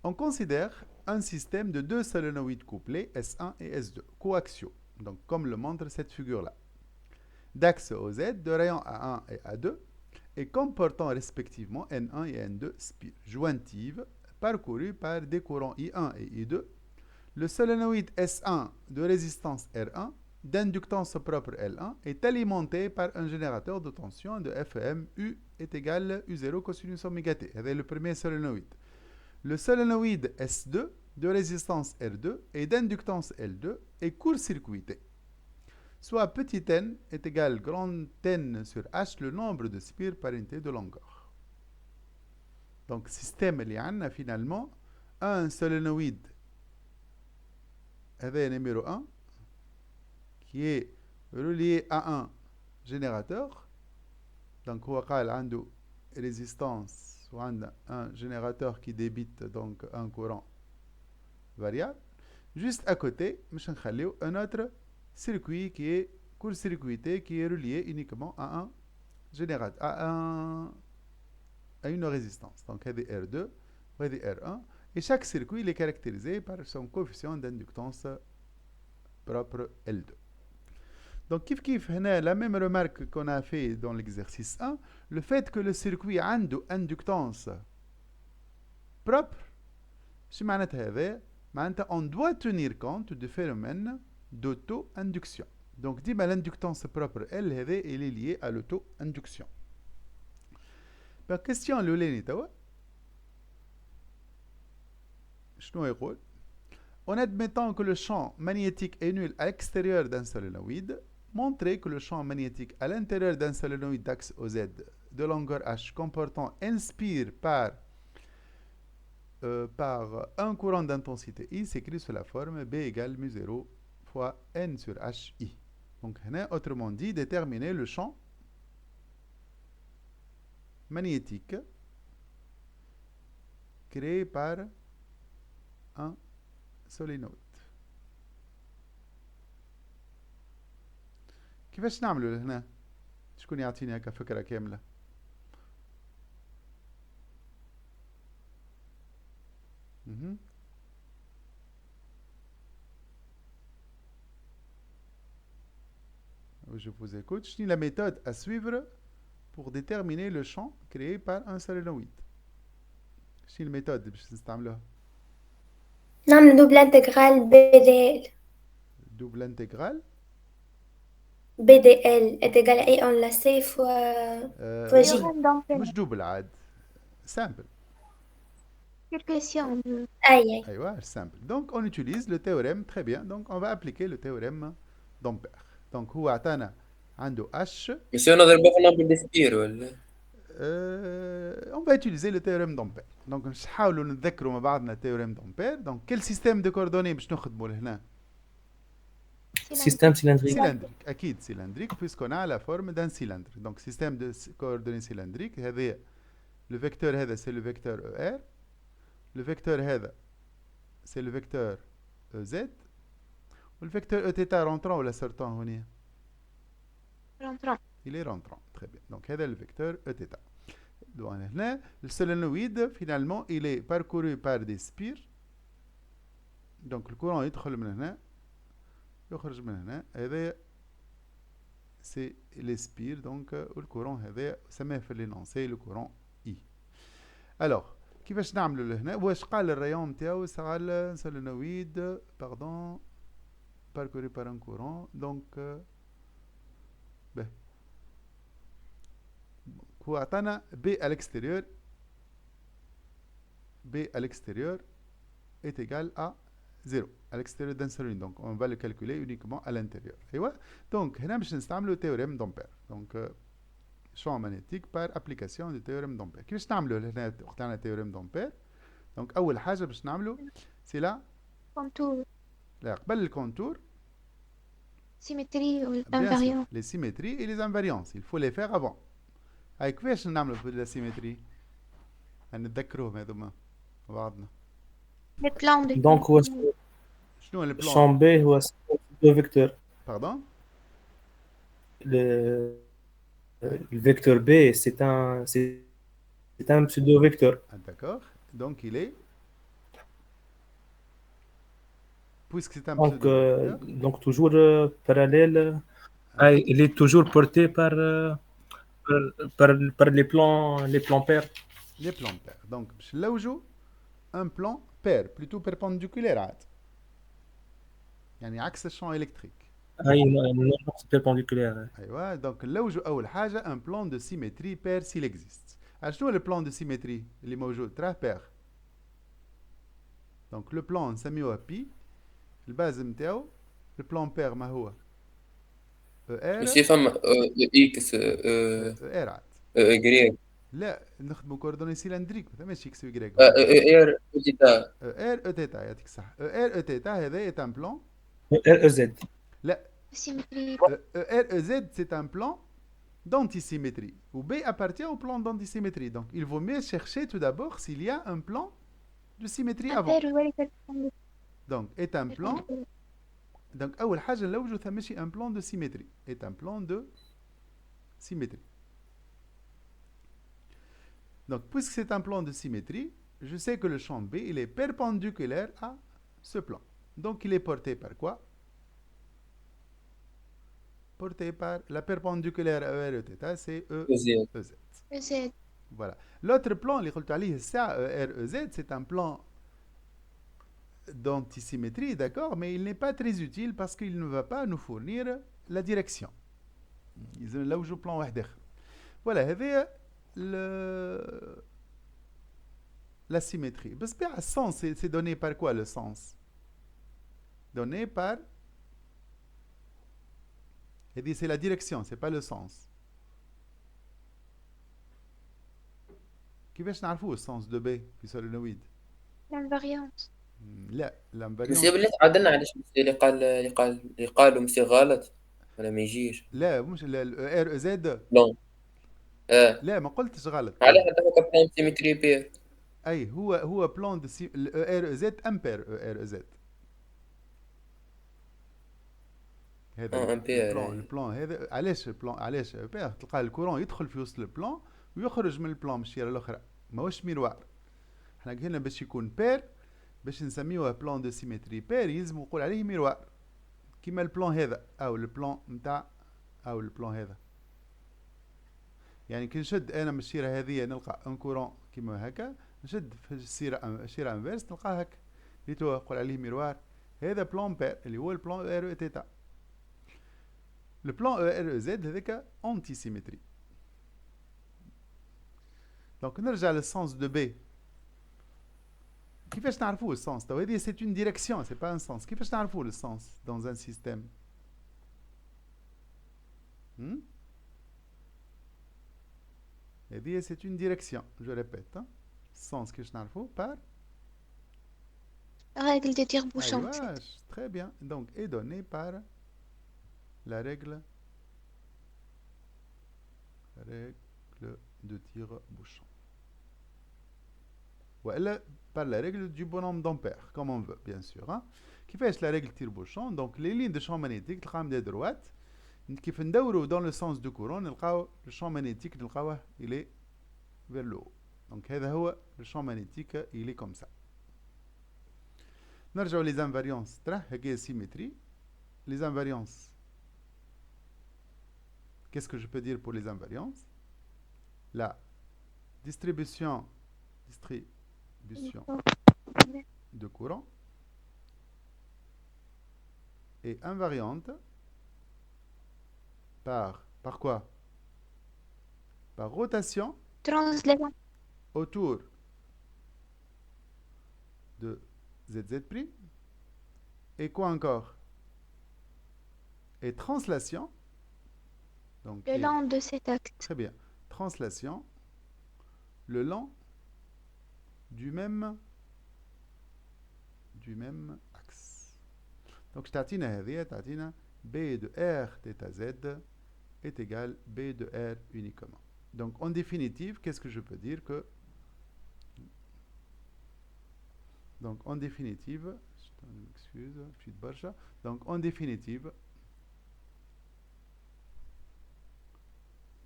On considère un système de deux solénoïdes couplés S1 et S2, coaxiaux, donc comme le montre cette figure-là, d'axe OZ, de rayons A1 et A2, et comportant respectivement N1 et N2 spires jointives parcourues par des courants I1 et I2. Le solénoïde S1 de résistance R1 d'inductance propre L1 est alimenté par un générateur de tension de FEM U est égal U0 cosinus oméga t. C'est le premier solénoïde. Le solénoïde S2 de résistance R2 et d'inductance L2 est court-circuité. Soit petit n est égal grand n sur H, le nombre de spires par unité de longueur. Donc, système liane finalement un solénoïde avec numéro 1 qui est relié à un générateur. Donc, on a une résistance ou un générateur qui débite donc un courant variable. Juste à côté, un autre circuit qui est court-circuité, qui est relié uniquement à un générateur, à une résistance. Donc, il y a R2, il y a R1, et chaque circuit il est caractérisé par son coefficient d'inductance propre L2. Donc, kif la même remarque qu'on a fait dans l'exercice 1, le fait que le circuit a une inductance propre, on doit tenir compte du phénomène d'auto-induction. Donc, dit l'inductance propre L est liée à l'auto-induction. La question l'ouleni tawa. En admettant que le champ magnétique est nul à l'extérieur d'un solénoïde, montrez que le champ magnétique à l'intérieur d'un solénoïde d'axe OZ de longueur H comportant N spire par un courant d'intensité I s'écrit sous la forme B égale mu0 fois N sur HI. Donc, autrement dit, déterminer le champ magnétique créé par un solénoïde. كيفاش نعملوا هنا؟ شكون يعطيني هكا فكرة كاملة؟ je vous écoute. Je dis la méthode à suivre pour déterminer le champ créé par un solénoïde. Je la méthode باش نستعملوها. نعمل دوبل انتجرال BDL. Double intégrale. BDL est égal à A enlacé fois J. théorème d'Ampère. مش double عاد. Simple. Quelle question de... Aïe. أيوة, simple. Donc on utilise le théorème, très bien. Donc on va appliquer le théorème d'Ampère. Donc هو عطانا عنده H. مسيو نضربه في نمبر ديسبير ولا؟ On va utiliser le théorème d'Ampère. Donc نحاولوا نتذكروا مع بعضنا théorème d'Ampère. Donc quel système de coordonnées باش نخدموا لهنا؟ Système cylindrique. Cylindrique, أكيد cylindrique puisqu'on a la forme d'un cylindre. Donc système de coordonnées cylindrique هذا le vecteur هذا c'est le vecteur ER. Le vecteur هذا c'est le vecteur EZ. Le vecteur Eθ rentrant ou la sortant هنا? rentrant. Il est rentrant, très bien. Donc هذا le vecteur Eθ. Donc هنا le solénoïde finalement il est parcouru par des spires. Donc le courant يدخل من هنا يخرج من هنا. هذا c'est les spires. Donc le courant هذا سماه في l'énoncé le courant I. Alors كيفاش نعملوا لهنا؟ واش قال الريون نتاعو قال سولينويد باردون parcouru par un courant. Donc هو عطانا B à l'extérieur. B à l'extérieur est égal à 0 à l'extérieur d'un solénoïde. Donc on va le calculer uniquement à l'intérieur. ايوا donc هنا باش نستعملوا théorème d'Ampère. Donc champ magnétique par application du théorème d'Ampère. كيفاش نعملوا هنا وقت عندنا théorème d'Ampère؟ donc اول حاجه باش نعملوا سي لا Contour. لا قبل الكونتور Symétrie ou bien sûr, invariant. les symétries et les invariances il faut les faire avant. هاي كيفاش نعملوا في السيمتري؟ نتذكروهم هذوما بعضنا. Les plans de... Donc, هو شنو le plan? champ B هو deux vecteurs. Pardon? Le vecteur B, c'est un pseudo-vecteur. Ah, d'accord. Donc il est puisque c'est un Donc, pseudo-vecteur. donc toujours parallèle. Il est toujours porté par les plans pairs. Les plans pairs. Donc باش نلوجوا un plan pair plutôt perpendiculaire عاد. يعني عكس الشون électrique. Non, c'est perpendiculaire. ايوه donc نلوجوا اول حاجه un plan de symétrie pair s'il existe. شنو le plan de symétrie اللي موجود؟ تراه pair. donc le plan نسميوه P. الباز نتاعو البلان بير ما هو؟ ER. مسيو فما إكس ER عاد. إيكغيك لا نخدموا كوردوني سيلندريك ما ثماش اكس ويكغيك. إير أوتيتا ER Eθ يعطيك الصح. ER Eθ هذا est un plan. REZ. لا Symétrie. ER EZ c'est un plan d'antisymétrie. Ou B appartient au plan d'antisymétrie. Donc il vaut mieux chercher tout d'abord s'il y a un plan de symétrie avant. Impair ou perpendiculaire. Donc est un plan. Donc أول حاجة نلوجو ثمشي un plan de symétrie. Est un plan de symétrie. Donc puisque c'est un plan de symétrie, je sais que le champ B il est perpendiculaire à ce plan. Donc il est porté par quoi? Porté par la perpendiculaire ER Eθ, c'est EZ. EZ. Voilà. L'autre plan, اللي قلت عليه الساعة ER EZ, c'est un plan d'antisymétrie, d'accord, mais il n'est pas très utile parce qu'il ne va pas nous fournir la direction. إذا نلوجو plan واحد آخر. Voilà, هذا la symétrie. بس بيع السens, c'est donné par quoi le sens? Donné par... هذه c'est la direction, c'est pas le sens. كيفاش نعرفوه السens de B في solenoïde؟ L'invariance. لا الانفاريونس. مسيو بليت عدلنا علاش مسيو اللي قالوا مسيو غلط ولا ما يجيش. لا مش ار زد. بلون لا ما قلتش غلط. علاه حتى هو بلون سيمتري بير. اي هو بلان دو ار زد امبير ار زد. هذا البلان هذا علاش البلان علاش تلقى الكورون يدخل في وسط البلان ويخرج من البلان من الشيره الاخرى ماهوش ميروار. احنا قلنا باش يكون بير باش نسميوه بلان دو سيمتري بير يلزم نقول عليه ميروار كيما البلان هذا او البلان نتاع او البلان هذا. يعني كي نشد انا من الشيره هذه نلقى ان كورون كيما هكا، نشد في الشيره انفيرس نلقاه هكا، اللي تو نقول عليه ميروار. هذا بلان بير اللي هو البلان ار او تيتا. البلان ار او زد هذاك اونتي سيمتري. دونك نرجع للسونس دو بي. كيفاش نعرفوه السونس؟ تو هذه سي اون ديريكسيون سي با ان سونس. كيفاش نعرفوه السونس دون ان سيستيم؟ هذه سي اون ديريكسيون. جو ريبيت السونس كيفاش نعرفوه؟ بار Règle des tire-bouchons. أيوة. Très bien. Donc est donné par la règle de tire-bouchon. Voilà, par la règle du bonhomme d'ampère, comme on veut, bien sûr. Hein. Qui fait la règle tire-bouchon? Donc les lignes de champ magnétique, le champ de droite, qui fait dans le sens du courant, le champ magnétique, il est vers le haut. Donc le champ magnétique, il est comme ça. نرجعوا les invariances ترى هكا symétrie. Les invariances, qu'est-ce que je peux dire pour les invariances? La distribution de courant est invariante par quoi? Par rotation Translation. autour de ZZ', et quoi encore? Et translation, donc Le long de cet axe. très bien, translation le long du même axe. Donc تعطينا هذه تعطينا B de R θ Z est égal B de R uniquement. Donc en définitive, qu'est-ce que je peux dire que donc en définitive, excuse, petite barcha. Donc en définitive,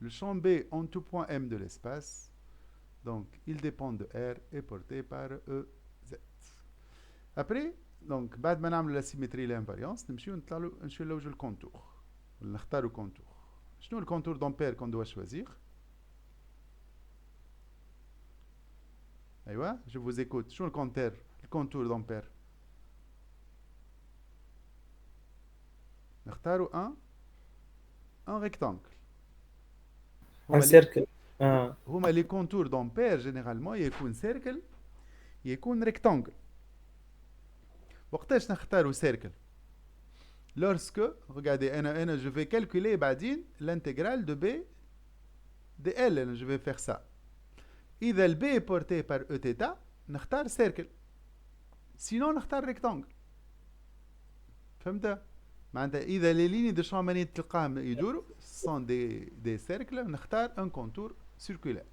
le champ B en tout point M de l'espace, donc il dépend de R, est porté par EZ. Après, donc بعد ما نعمل la symétrie et l'invariance, نمشيو نلوجو le contour. نختارو contour. شنو le contour d'ampère qu'on doit choisir? أيوة, je vous écoute. شنو le contour d'ampère? نختارو un rectangle. Un cercle. هما les contours d'ampère généralement يكون cercle يكون rectangle. وقتاش نختارو cercle? Lorsque, regardez, je vais calculer بعدين l'intégrale de B de L. Je vais faire ça. إذا ال B est porté par Eθ نختار cercle. Sinon نختار rectangle. فهمت؟ معناتها إذا les lignes de champ magnétique تلقاهم يدوروا sont des cercles نختار un contour circulaire.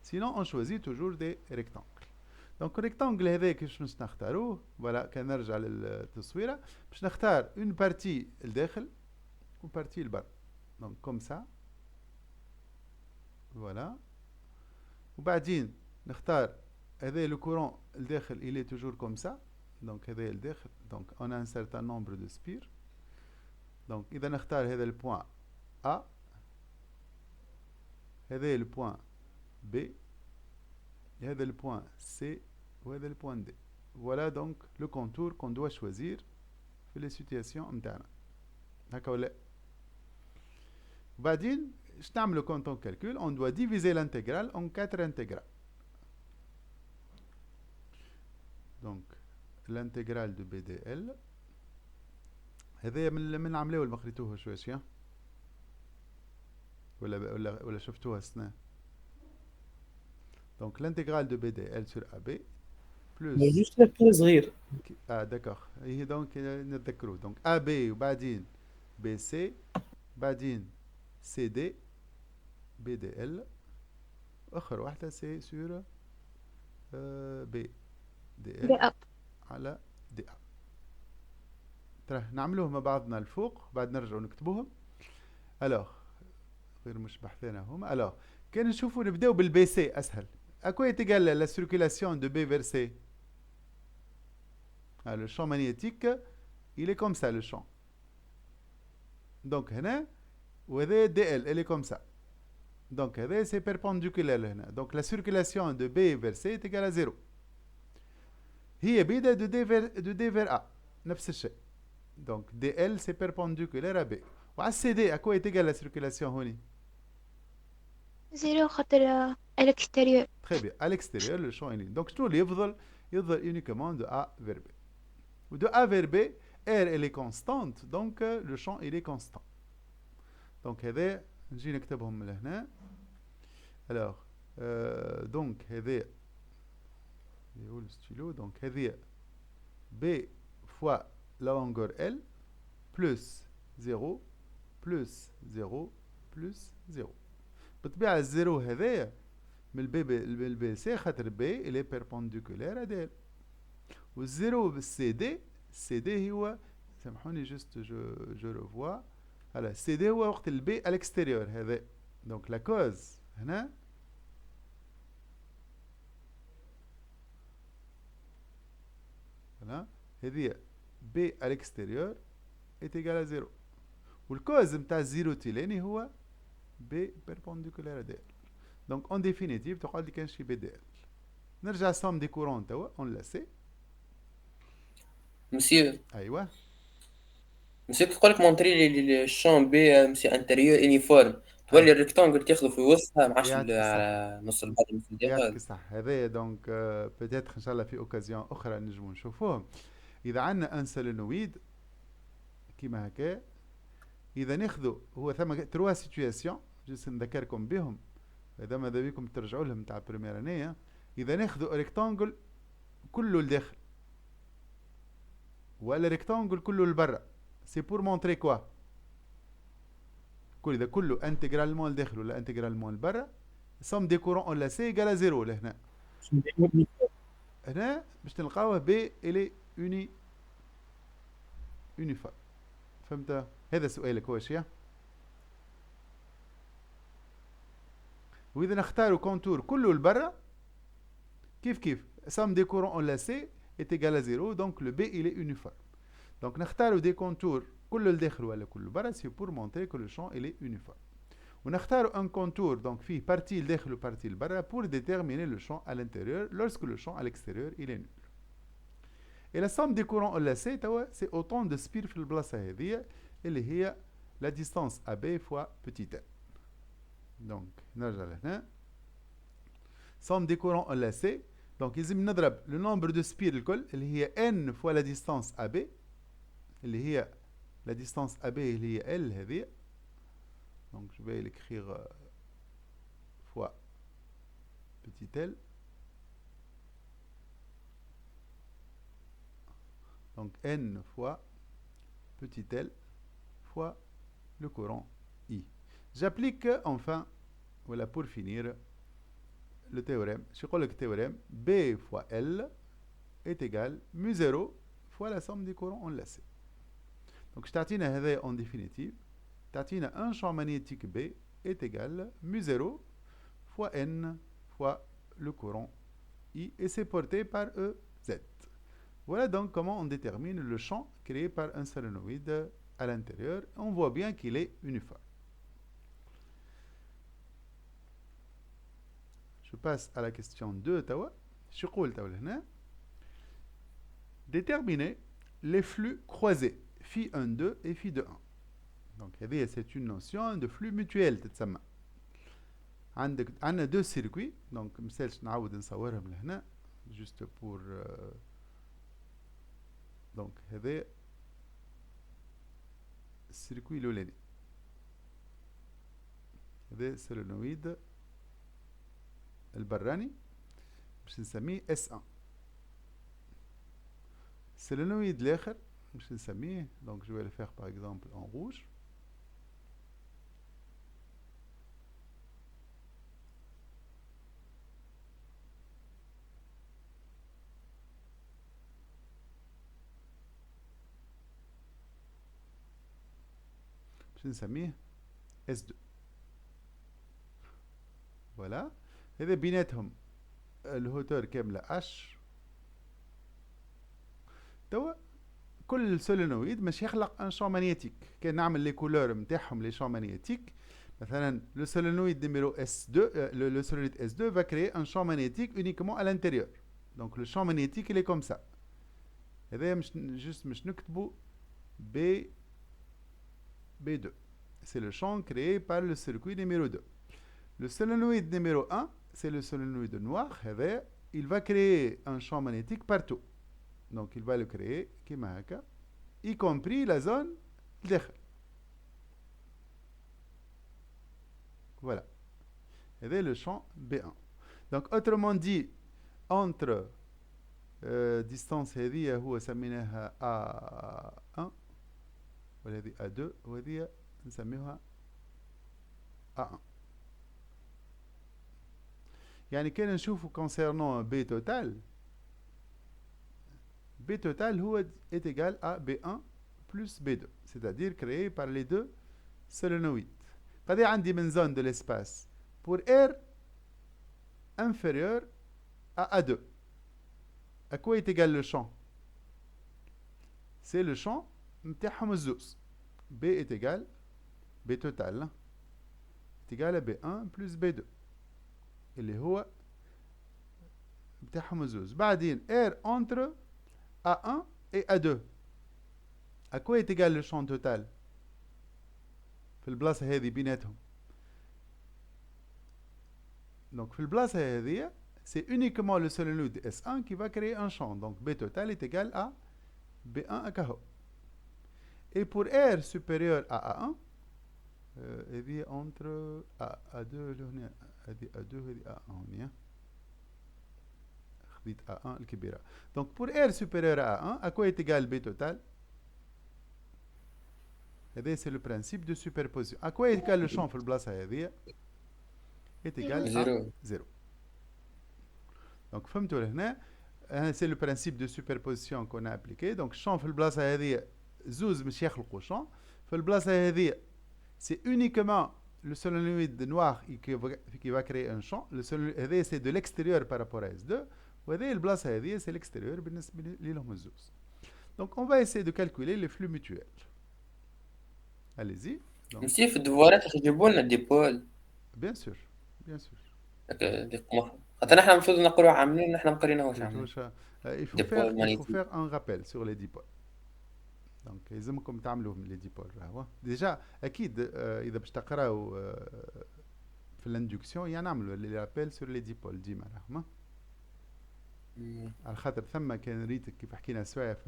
Sinon on choisit toujours des rectangles. Donc rectangle هذاك باش نختاروه فوالا. كان نرجع للتصويره باش نختار une partie الداخل و partie البر. Donc comme ça voilà. وبعدين نختار هذا le courant الداخل il est toujours comme ça. Donc هذا الداخل. Donc on a un certain nombre de spires. Donc إذا نختار هذا le point A, هذا le point B, هذا le point C وهذا le point D. Voilà donc le contour qu'on doit choisir في les situations نتاعنا. هكا ولا؟ وبعدين اش نعملو quand on calcule? On doit diviser l'intégrale en 4 intégrales. Donc l'intégrale de BDL هذا من عملوه اللي قريتوه شويه ولا شفتوها السنة. Donc l'intégrale de BDL sur AB plus juste un صغير. d'accord. هي donc نتذكروه. Donc AB وبعدين BC بعدين CD BDL آخر واحدة سي sur BDL على DA. ترى نعملوه مع بعضنا الفوق بعد نرجعوا نكتبوهم. الوغ غير مش بحثنا هما. الوغ كان نشوفوا نبداو بالبي سي اسهل. اكو يتقال لا سيركيلاسيون دو بي vers C. Le champ magnétique il est comme ça le champ. Donc هنا وهذا دي ال elle est comme ça. Donc هذا c'est perpendiculaire هنا. Donc la circulation de B vers C est égale à 0. هي بعيدة de D vers A. نفس الشيء. Donc DL c'est perpendiculaire à B. وعلى CD à quoi est égale la circulation هوني؟ 0 خاطر à l'extérieur. Très bien. À l'extérieur, le champ est libre. Donc شنو اللي يفضل uniquement de A vers B. Ou de A vers B, R elle est constante, donc le champ il est constant. Donc هذا نجي نكتبهم من هنا. Alors donc هذا اللي هو الستيلو. Donc هذه B fois la longueur L plus 0 plus 0 plus 0. بالطبيعة الزيرو هذايا من البي سي خاطر بي اللي بيربونديكولير ادير. والزيرو بالسي دي السي دي هو سامحوني جوست جو ريفوا. هلا السي دي هو وقت البي على الاكستيريور هذا. دونك لا كوز هنا هنا هذه بي على الاكستيريور est égal à 0. والكوز نتاع الزيرو تيلاني هو بي بيربونديكولير ادير. Donc en définitive تقعد لي كان شي بي دي ال. نرجع السوم دي كورون توا اون لاسي. مسيو ايوه مسيو كي تقولك مونطري لي الشون بي مسيو انتيريور يونيفورم تولي الريكتانجل تاخذه في وسطها ما عادش يعطيك الصحة. على نص البعض نص يعطيك الديال. الصحة. هذايا دونك بيتيتر ان شاء الله في اوكازيون اخرى نجمو نشوفوهم. اذا عندنا ان سولينويد كيما هكا، اذا ناخذوا هو ثم تروا سيتوياسيون جست نذكركم بهم اذا ماذا بيكم ترجعوا لهم تاع بريمير انية. اذا ناخذوا ريكتانجل كله لداخل ولا ريكتانجل كله لبرا، سي بور مونتري كوا كل اذا كله انتجرالمون لداخل ولا انتجرالمون لبرا سوم دي كورون اون لاسي ايكال زيرو. لهنا هنا باش تلقاوه بي الي يونيفورم. فهمت؟ هذا سؤالك واش يا؟ واذا نختاروا كونتور كله لبرا كيف somme des courants enlacés est égal à 0, donc le B il est uniforme. Donc نختاروا des contours كله لداخل ولا كله برا c'est pour montrer que le champ il est uniforme. ونختاروا un contour donc فيه partie لداخل و partie لبرا pour déterminer le champ à l'intérieur lorsque le champ à l'extérieur il est nul. Et la somme des courants enlacés توا c'est autant de spires في البلاصة هذه اللي هي la distance AB fois petit n. Donc نرجع لهنا somme des courants enlacés. Donc لازم نضرب le nombre de spires الكل اللي هي n fois la distance AB اللي هي la distance AB اللي هي L هذه. Donc je vais l'écrire fois petit l. Donc n fois petit l fois le courant I. J'applique enfin, voilà pour finir, le théorème. Je crois que le théorème B fois L est égal mu 0 fois la somme des courants enlacés. Donc je t'attends à en définitive. T'attends un champ magnétique B est égal mu 0 fois N fois le courant I et c'est porté par EZ. Voilà donc comment on détermine le champ créé par un solénoïde à l'intérieur. On voit bien qu'il est uniforme. Je passe à la question 2 توا. شقول توا هنا. Déterminer les flux croisés phi 1 2 et phi 2 1. Donc c'est une notion de flux mutuel تتسمى. عندنا deux circuits. Donc مثالش نعاود نصورهم لهنا juste pour donc هذا السيركوي الاولاني هذا سولينويد البراني باش نسميه S1. سولينويد الاخر باش نسميه donc je vais le faire par exemple en rouge. نسميه S2. voilà. هذا بيناتهم الهوتور كاملة H. توا كل سولينويد مش يخلق ان شون مانيتيك. كان نعمل لي كولور نتاعهم لي شون مانيتيك. مثلا le solenoïde numéro S2 le solenoïde S2 va créer un champ magnétique uniquement à l'intérieur. Donc le champ magnétique il est comme ça. هذا مش نكتبوا B2. C'est le champ créé par le circuit numéro 2. Le solénoïde numéro 1, c'est le solénoïde noir. Il va créer un champ magnétique partout. Donc il va le créer, y compris la zone d'Echel. Voilà. C'est le champ B1. Donc autrement dit, entre distance هذه هو سميناها A1 وهذه A2 وهذه نسميها A1. يعني كان نشوفوا concernant B total, B total est égal à B1 plus B2, c'est-à-dire créé par les deux solénoïdes. قد عندي من zone de l'espace pour R inférieur à A2. À quoi est égal le champ? C'est le champ نتاعهم الزوز. B est égal, B total est égal à B1 plus B2 اللي هو نتاعهم الزوز. بعدين R entre A1 et A2. À quoi est égal le champ total في البلاصة هذه بيناتهم؟ Donc في البلاصة هذه c'est uniquement le solénoïde S1 qui va créer un champ. Donc B total est égal à B1 AKO. Et pour R supérieur à A1, هذه entre A2 هنا هذه A2 هذه A1 هنا خذيت A1 الكبيرة. Donc pour R supérieur à A1, à quoi est égal B total? هذا c'est le principe de superposition. À quoi est égal le champ في البلاصة هذه? Est égal à 0. Donc فهمتوا لهنا c'est le principe de superposition qu'on a appliqué. Donc champ في البلاصة هذه زوز مش يخلقوا champ. في البلاصة هذه c'est uniquement le solénoïde noir qui va créer un champ. Le solénoïde c'est de l'extérieur par rapport à S2. وهذه البلاصة هذه c'est l'extérieur بالنسبة لهم الزوز. Donc on va essayer de calculer les flux mutuels. Allez-y. نسيب في الديفوارات يجيبوا لنا ديبول. Bien sûr, bien sûr. خاطر نحن المفروض نقولوا عاملين نحن ما قريناهوش عاملين. Il faut faire un rappel sur les dipoles. Donc يلزمكم تعملوا les dipoles. Déjà أكيد إذا باش تقراو في الاندكسيون يعني نعملوا لي رابيل sur les dipoles ديما راهما. على خاطر ثم كان ريتك كيف حكينا سوايا في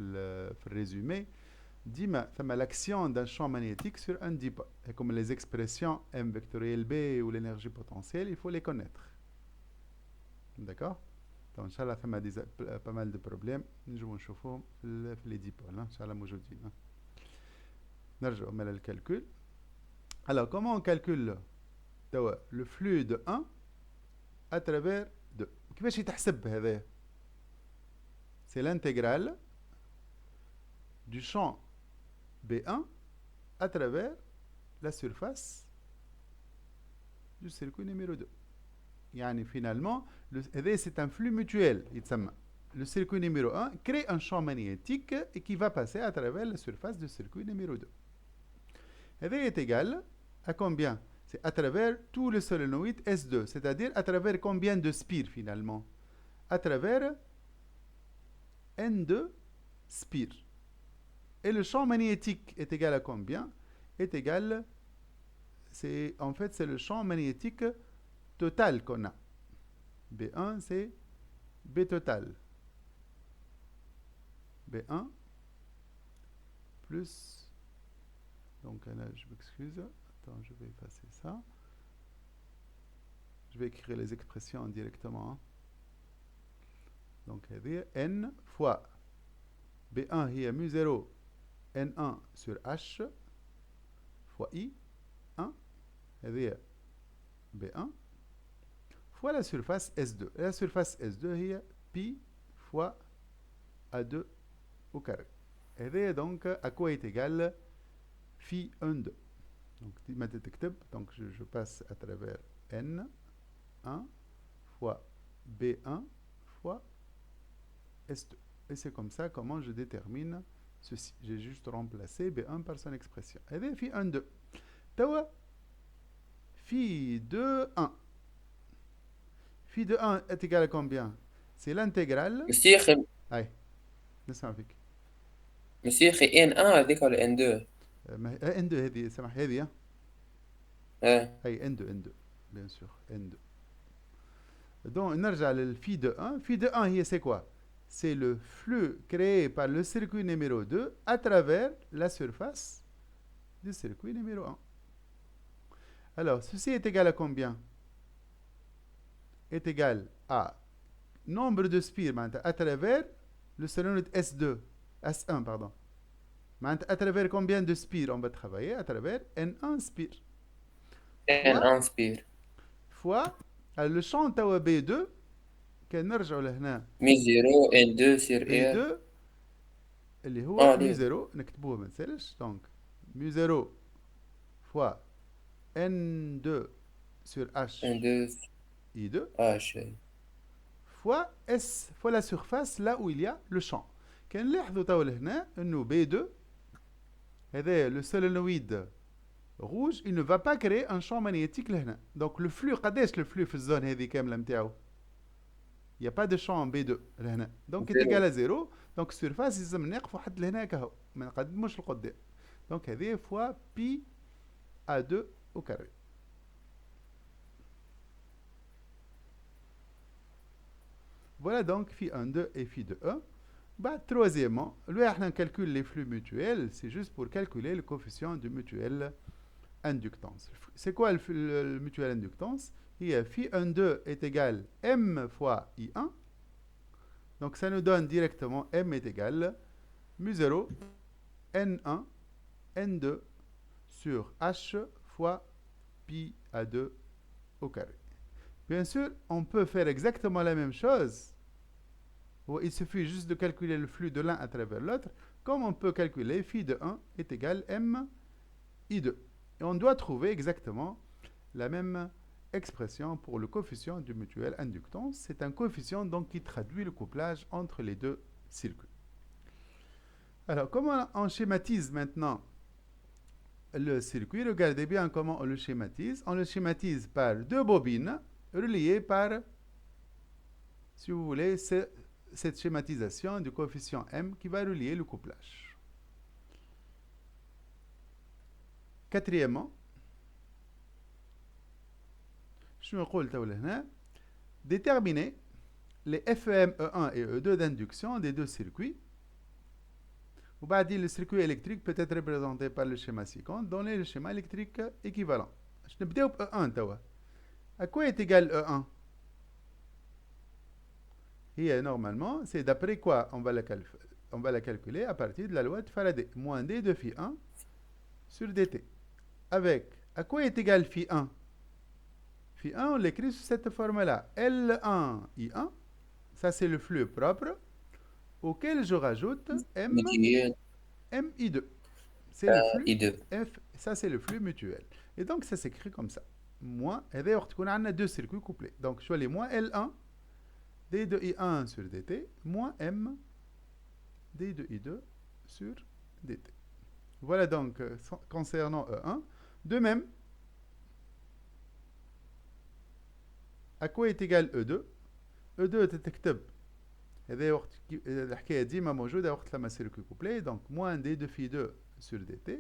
الريزومي ديما ثم l'action d'un champ magnétique sur un dipôle. Et comme les expressions M vectoriel B ou l'énergie potentielle, il faut les connaître. D'accord? Donc, Inch'Allah, ثم pas mal de problèmes. نجمو نشوفوهم في les dipôles. Inch'Allah موجودين. نرجعوا من الكالكول. Alors, comment on calcule le flux de 1 à travers 2? كيفاش يتحسب هذا؟ C'est l'intégrale du champ B1 à travers la surface du circuit numéro 2. يعني finalement, c'est un flux mutuel. Le circuit numéro 1 crée un champ magnétique et qui va passer à travers la surface du circuit numéro 2. هذا est égal à combien? C'est à travers tout le solénoïde S2, c'est-à-dire à travers combien de spires finalement? À travers N2 spires. Et le champ magnétique est égal à combien? Est égal, en fait, c'est le champ magnétique total qu'on a. B1, c'est B total. B1 plus, donc là, je m'excuse, attends, je vais effacer ça. Je vais écrire les expressions directement. Donc, N fois B1 هي mu 0 N1 sur H fois I 1 هذه B1 fois la surface S2. La surface S2 هي pi fois A2 au carré. هذه donc à quoi est égal phi 1 2. Donc ديما تكتب donc je passe à travers N1 fois B1 fois S2. Et c'est comme ça comment je détermine ceci. J'ai juste remplacé B1 par son expression. Et bien, phi 1, 2. Tawa, phi 2, 1. Phi de 1 est égal à combien? C'est l'intégrale. مسيو أخي Aïe, نسمع فيك. مسيو أخي N1 هذيك ولا N2 N2 هذه سمح هذه. أي N2 N2 bien sûr N2. Donc نرجع للphi de 1. Phi de 1 c'est quoi? C'est le flux créé par le circuit numéro 2 à travers la surface du circuit numéro 1. Alors, ceci est égal à combien? Est égal à nombre de spires à travers le solénoïde S2, S1 pardon. À travers combien de spires on va travailler? À travers N1 spire. N1 spire. fois le champ توا B2 كان نرجعوا لهنا مي 0 N2 sur R. B2 اللي هو مي ليه. 0 نكتبوه ما نسالش دونك مي 0 fois N2 sur H N2 I2 H. fois S fois la surface là où il y a le champ. كان نلاحظوا توا لهنا انه B2 هذا le solénoïde rouge, il ne va pas créer un champ magnétique لهنا. Donc le flux قداش le flux في الزون هذه كامله نتاعو؟ Il n'y a pas de champ B2 لهنا. Donc il est égal à 0. Donc surface لازم نقفوا حد لهنا كهو. ما نقدموش لقدام. Donc هذه fois pi A2 au carré. Voilà donc phi 1, 2 et phi 2, 1. Bah, troisièmement, on calcule les flux mutuels, c'est juste pour calculer le coefficient du mutuel inductance. C'est quoi le mutuel inductance? Il y a phi 1, 2 est égal m fois I1. Donc ça nous donne directement m est égal mu 0 n1 n2 sur h fois pi A2 au carré. Bien sûr, on peut faire exactement la même chose. Il suffit juste de calculer le flux de l'un à travers l'autre, comme on peut calculer phi de 1 est égal m I2. Et on doit trouver exactement la même expression pour le coefficient du mutuel inductance. C'est un coefficient donc qui traduit le couplage entre les deux circuits. Alors, comment on schématise maintenant le circuit? Regardez bien comment on le schématise. On le schématise par deux bobines reliées par, si vous voulez, cette schématisation du coefficient M qui va relier le couplage. Quatrièmement, je me déterminer les FEM E1 et E2 d'induction des deux circuits. Ou bien le circuit électrique peut être représenté par le schéma ci-contre, donner le schéma électrique équivalent. Je ne peux pas E1 tawa. À quoi est égal E1? Et normalement, c'est d'après quoi on va la calculer à partir de la loi de Faraday. Moins D de phi 1 sur dt. Avec, à quoi est égal phi 1? Phi 1, on l'écrit sous cette forme-là. L1 I1, ça c'est le flux propre, auquel je rajoute M I2. C'est le flux I2. F, ça c'est le flux mutuel. Et donc ça s'écrit comme ça. Moins, et d'ailleurs, on a deux circuits couplés. Donc je vais aller moins L1 d de I1 sur dt moins M d de I2 sur dt. Voilà donc concernant E1. De même, à quoi est égal E2? E2 تتكتب هذا وقت الحكايه ديما موجوده وقت لما circuit couplé. Donc moins d de phi 2 sur dt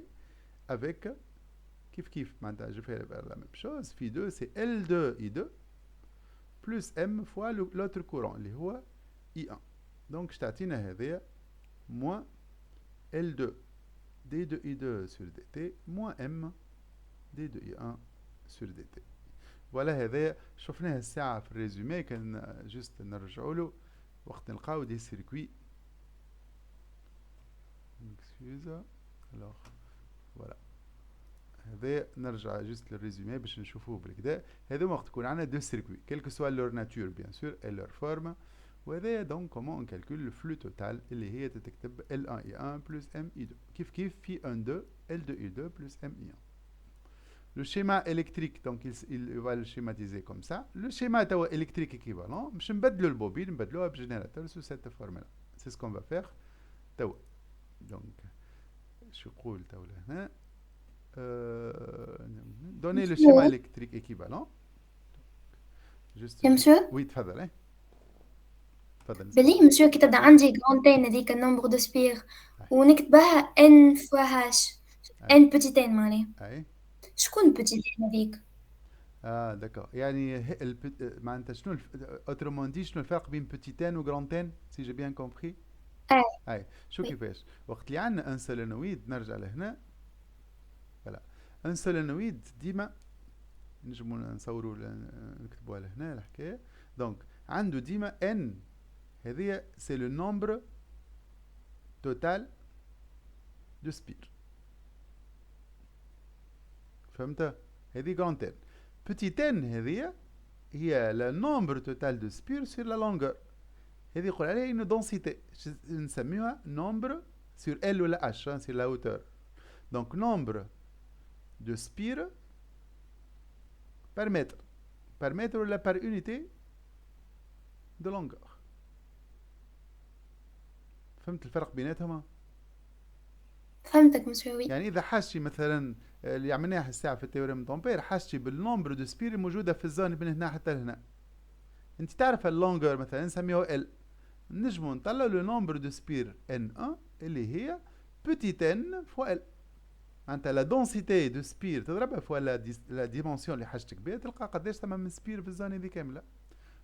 avec كيف معناتها je fais la même chose. Phi 2 c'est L2 I2 plus M fois l'autre courant اللي هو I1. Donc تعطينا هذايا moins L2 d de I2 sur dt moins M d de I1 sur dt. voilà هذايا شفناه الساعة في الريزومي كان جست نرجعوا له وقت نلقاو دي سيركوي. alors voilà هذا نرجع جست للريزومي باش نشوفوه بالكدا. هذا وقت تكون عندنا دو سيركوي quelle que soit leur nature bien sûr et leur forme. وهذا donc comment on calcule le flux total اللي هي تتكتب L1 I1 plus M I2 كيف في 1 2 L2 I2 plus M I1. Le schéma électrique, donc il va le schématiser comme ça. Le schéma électrique équivalent, je vais le bobine, je vais le générateur sous cette forme-là. C'est ce qu'on va faire. دونك شو يقول توا هنا دوني لو مسيو. شيما الكتريك ايكيفالون جوست يا مسيو وي تفضل ايه تفضل نسمع بلي مسيو كي تبدا عندي غرانتين هذيك النومبر دو سبير ونكتبها ان فوا هاش ان بوتيتين معناها اي شكون بوتيتين هذيك؟ داكور يعني معناتها شنو اوترومون دي شنو الفرق بين بوتيتين و غرانتين سي جي بيان كومبري اي شو وي. كيفاش وقت اللي عندنا ان سولينويد نرجع لهنا فوالا ان سولينويد ديما نجمو نصوروا نكتبوها لهنا الحكايه دونك عنده ديما ان هذه سي لو نومبر توتال دو سبير فهمت هذه غرانتين بوتيتين هذه هي لا نومبر توتال دو سبير سور لا لونغور هذه يقول عليها une densité نسميوها nombre sur L ou la H hein, sur la hauteur donc nombre de spires par mètre ou par unité de longueur فهمت الفرق بيناتهم فهمتك مسيو وي. يعني اذا حاجتي مثلا اللي عملناها الساعه في التيوريم دومبير حاجتي بالنومبر دو سبير الموجوده في الزون من هنا حتى لهنا انت تعرف اللونغور مثلا نسميوه ال نجمو نطلعو لو نومبر دو سبير ان 1 اللي هي بوتيت ان فوا ال معناتها لا دونسيتي دو سبير تضربها فوا لا ديمونسيون اللي حاجتك بها تلقى قداش ثما من سبير في الزون هذه كامله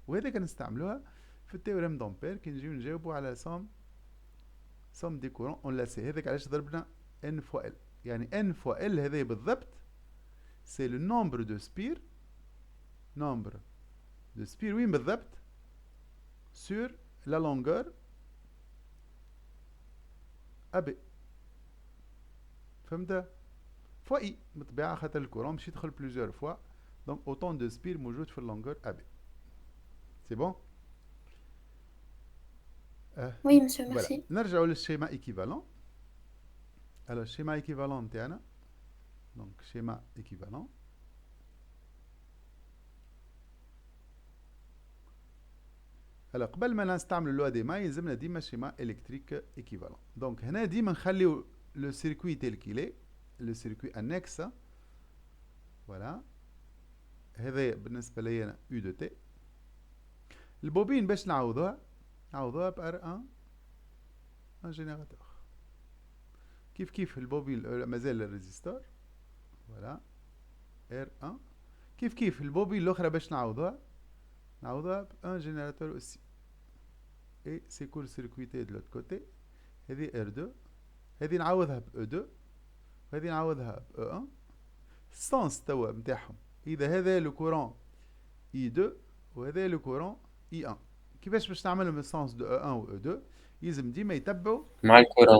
وهذا كنستعملوها في التيوريم دومبير كي نجيو نجاوبوا على سوم دي كورون اون لاسي هذاك علاش ضربنا ان فوا ال يعني ان فوا ال هذا بالضبط سي لو نومبر دو سبير نومبر دو سبير وين بالضبط سور لا لونغور ابي فهمت فوا اي بالطبيعه خاطر الكورون باش يدخل بلوزيور فوا دونك اوتون دو سبير موجود في اللونغور ابي سي بون وي مسيو فوالا ميرسي. نرجعوا للشيما ايكيفالون الو الشيما ايكيفالون تاعنا دونك شيما ايكيفالون هلا قبل ما نستعملوا لو دي ما يلزمنا ديما شيما الكتريك ايكيفالون دونك هنا ديما نخليو لو سيركوي تيل كيلي لو سيركوي انكس فوالا هذا بالنسبه لي انا يو دو تي البوبين باش نعوضوها بار ان جينيراتور كيف البوبين مازال الريزيستور فوالا ار 1 كيف البوبين الاخرى باش نعوضوها بان جينيراتور اوسي اي سي كول سيركويتي دو لوت كوتي هذه ار 2 هذه نعوضها ب او 2 وهذه نعوضها ب او 1 السونس توا نتاعهم اذا هذا لو كورون اي 2 وهذا لو كورون اي 1 كيفاش باش نعملهم السونس دو او 1 و او 2 يلزم ديما يتبعوا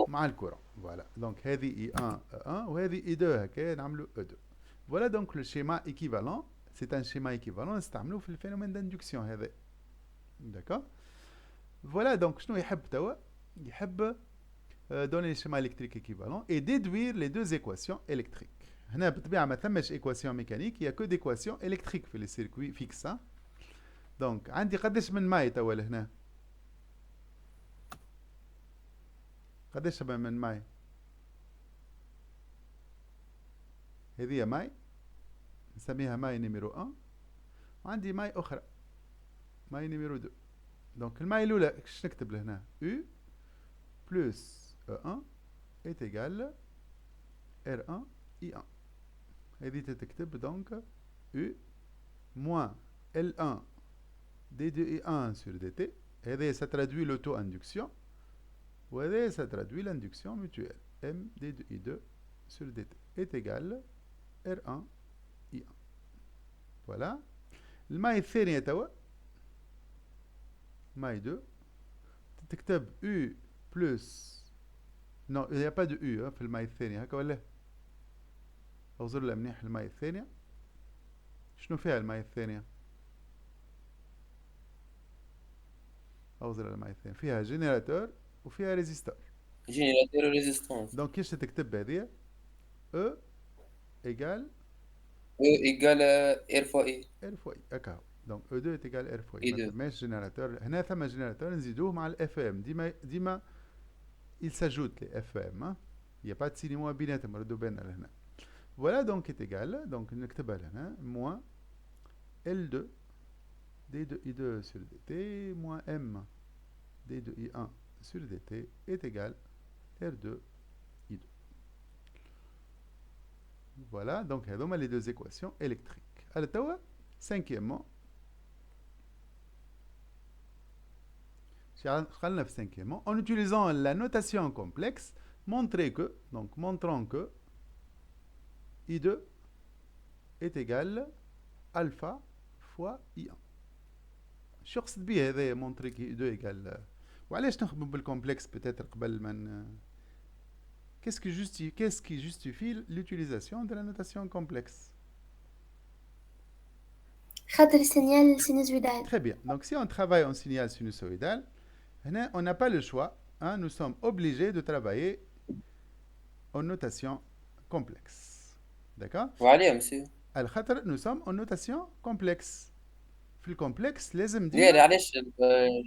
مع الكورون فوالا دونك هذه اي 1 1 وهذه اي 2 هكا نعملوا او 2 فوالا دونك لو شيما ايكيفالون سي ان شيما ايكيفالون نستعملوه في الفينومين داندكسيون هذا داكور فوالا دونك شنو يحب توا يحب donner les schémas électriques équivalents et déduire les deux équations électriques. هنا بالطبيعة ما ثمش équation mécanique, il y a que d'équations électriques في les circuits fixes. donc عندي قداش من ماي توا لهنا؟ قداش من ماي؟ هذه ماي نسميها ماي نيميرو 1 وعندي ماي أخرى ماي نيميرو 2. donc الماي الأولى ايش نكتب لهنا؟ U plus E1 est égal R1 I1. هذه تتكتب donc U moins L1 D2I1 sur DT. هذا ça traduit l'auto-induction. وهذا ça traduit l'induction mutuelle. M D2I2 sur DT est égal R1 I1. voilà. الماء الثانية توا ماء 2 تكتب U plus non il n'y a pas de U في الماء الثانية هكا ولا أوزر لها منيح الماء الثانية شنو فيها الماء الثانية أوزر لها الماء الثانية فيها جينيراتور وفيها ريزيستور جينيراتور وريزيستانس دونك كيش تكتب هذه E égale ايكال ار فوا اي R fois I هكا دونك E2 est égal R fois I ما ثماش جينيراتور هنا ثم جينيراتور نزيدوه مع الاف ام ديما il s'ajoute les FM. Hein. Il n'y a pas de signe moins بيناتهم ردوا بالنا لهنا. Voilà donc est égal, donc نكتبها لهنا moins L2 D2 I2 sur dt moins M D2 I1 sur dt est égal R2 I2. Voilà, donc هذوما les deux équations électriques. Alors توا cinquièmement cinquièmement, en utilisant la notation complexe, montrant que I2 est égal alpha fois I1. شو قصد بيه هذا montrer que I2 égal وعلاش نخدموا بالcomplexe peut-être قبل من qu'est-ce qui justifie l'utilisation de la notation complexe? خاطر السينيال سينوزويدال. Très bien. Donc si on travaille en signal sinusoïdal, on n'a pas le choix. Hein, nous sommes obligés de travailler en notation complexe. D'accord? وعليه مسيو الخطر nous sommes en notation complexe. في الكومبلكس لازم ديالي ديما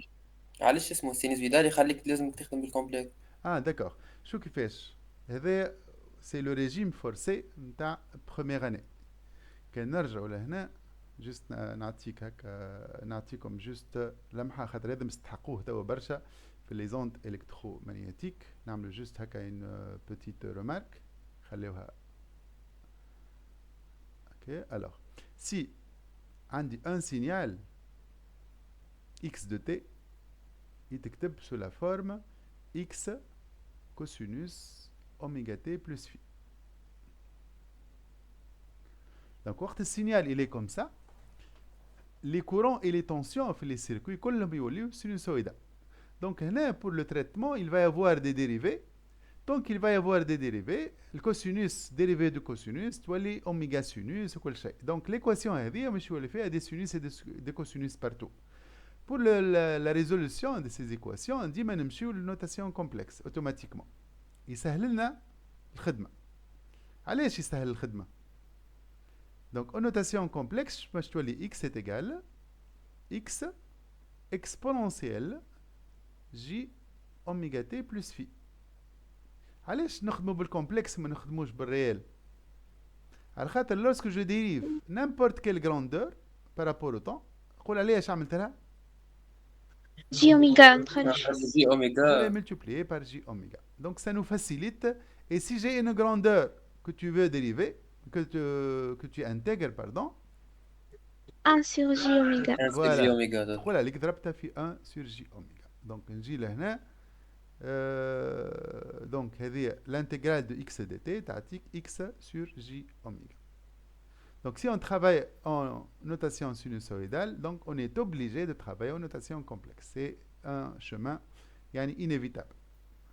علاش اسمه السينوزويدال يخليك لازم تخدم بالكومبلكس d'accord. شو كيفاش؟ هذا c'est le régime forcé نتاع première année. كان نرجعوا لهنا جست نعطيك هكا نعطيكم جست لمحه خاطر هذا مستحقوه توا برشا في لي زوند الكترومغناطيك نعملوا جست هكا une petite remarque خليوها اوكي alors si عندي un signal x de t يتكتب sous la forme x cosinus oméga t plus phi. Donc وقت السينيال il est comme ça les courants et les tensions في les circuits كلهم يوليو sinusoïdal. Donc هنا pour le traitement il va y avoir des dérivés. Donc il va y avoir des dérivés. Le cosinus dérivé du cosinus تولي oméga sinus وكل شيء. Donc l'équation هذه مش يولي فيها des sinus et des cosinus partout. Pour la résolution de ces équations ديما نمشيو للنوتاسيون complexe automatiquement. يسهل لنا الخدمة. علاش يسهل الخدمة؟ Donc, en notation complexe, je peux dire x est égal x exponentielle j oméga t plus phi. علاش نخدموا بالcomplexe ما نخدموش بالريال؟ على خاطر lorsque je dérive n'importe quelle grandeur par rapport au temps نقول عليها اش عملت لها؟ جي أوميغا جي Je l'ai اوميغا multiplié par j oméga. Donc ça nous facilite. Et si j'ai une grandeur que tu veux dériver, que tu intègres, pardon, 1 sur J أوميغا. جي voilà. اوميغا تقول عليك ضربتها في 1 sur j oméga. Donc نجي لهنا donc هذه l'intégrale de x dt تعطيك x sur j oméga. Donc si on travaille en notation sinusoïdale, donc on est obligé de travailler en notation complexe. C'est un chemin يعني inévitable.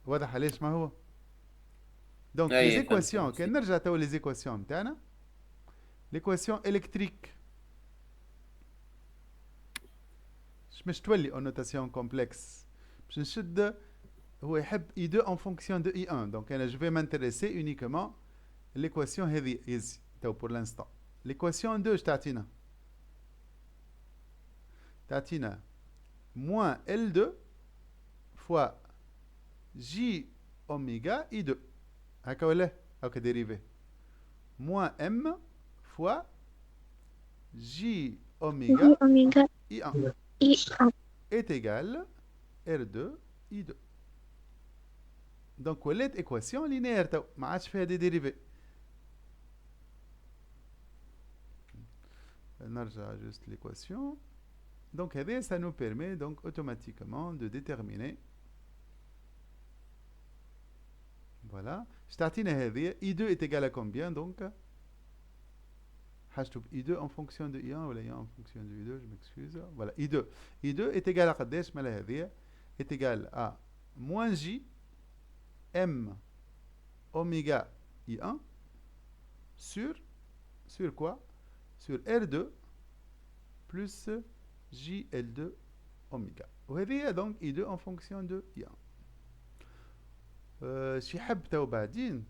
واضح علاش ما هو؟ Donc les équations, كان نرجع تو les équations نتاعنا. L'équation électrique مش تولي en notation complexe. باش نشد هو يحب I2 en fonction de I1. Donc أنا je vais m'intéresser uniquement l'équation هذه easy تو pour l'instant. L'équation 2 تعطينا moins L2 fois J oméga I2. هكا ولا هكا dérivé moins M fois J oméga أوميغا I1 I1 est égal R2 I2. Donc ولات équation linéaire تو ما عادش فيها des dérivés. نرجع juste l'équation. Donc ça nous permet donc automatiquement de déterminer. Voilà. I2 est égal à combien donc? I2 en fonction de I1 ou I1 en fonction de I2, je m'excuse. Voilà, I2 est égal à قداش مالها هذه؟ est égal à moins J M oméga I1 sur quoi? Sur R2 plus JL2 oméga. وهذه donc I2 en fonction de I1. شي حب تو بعدين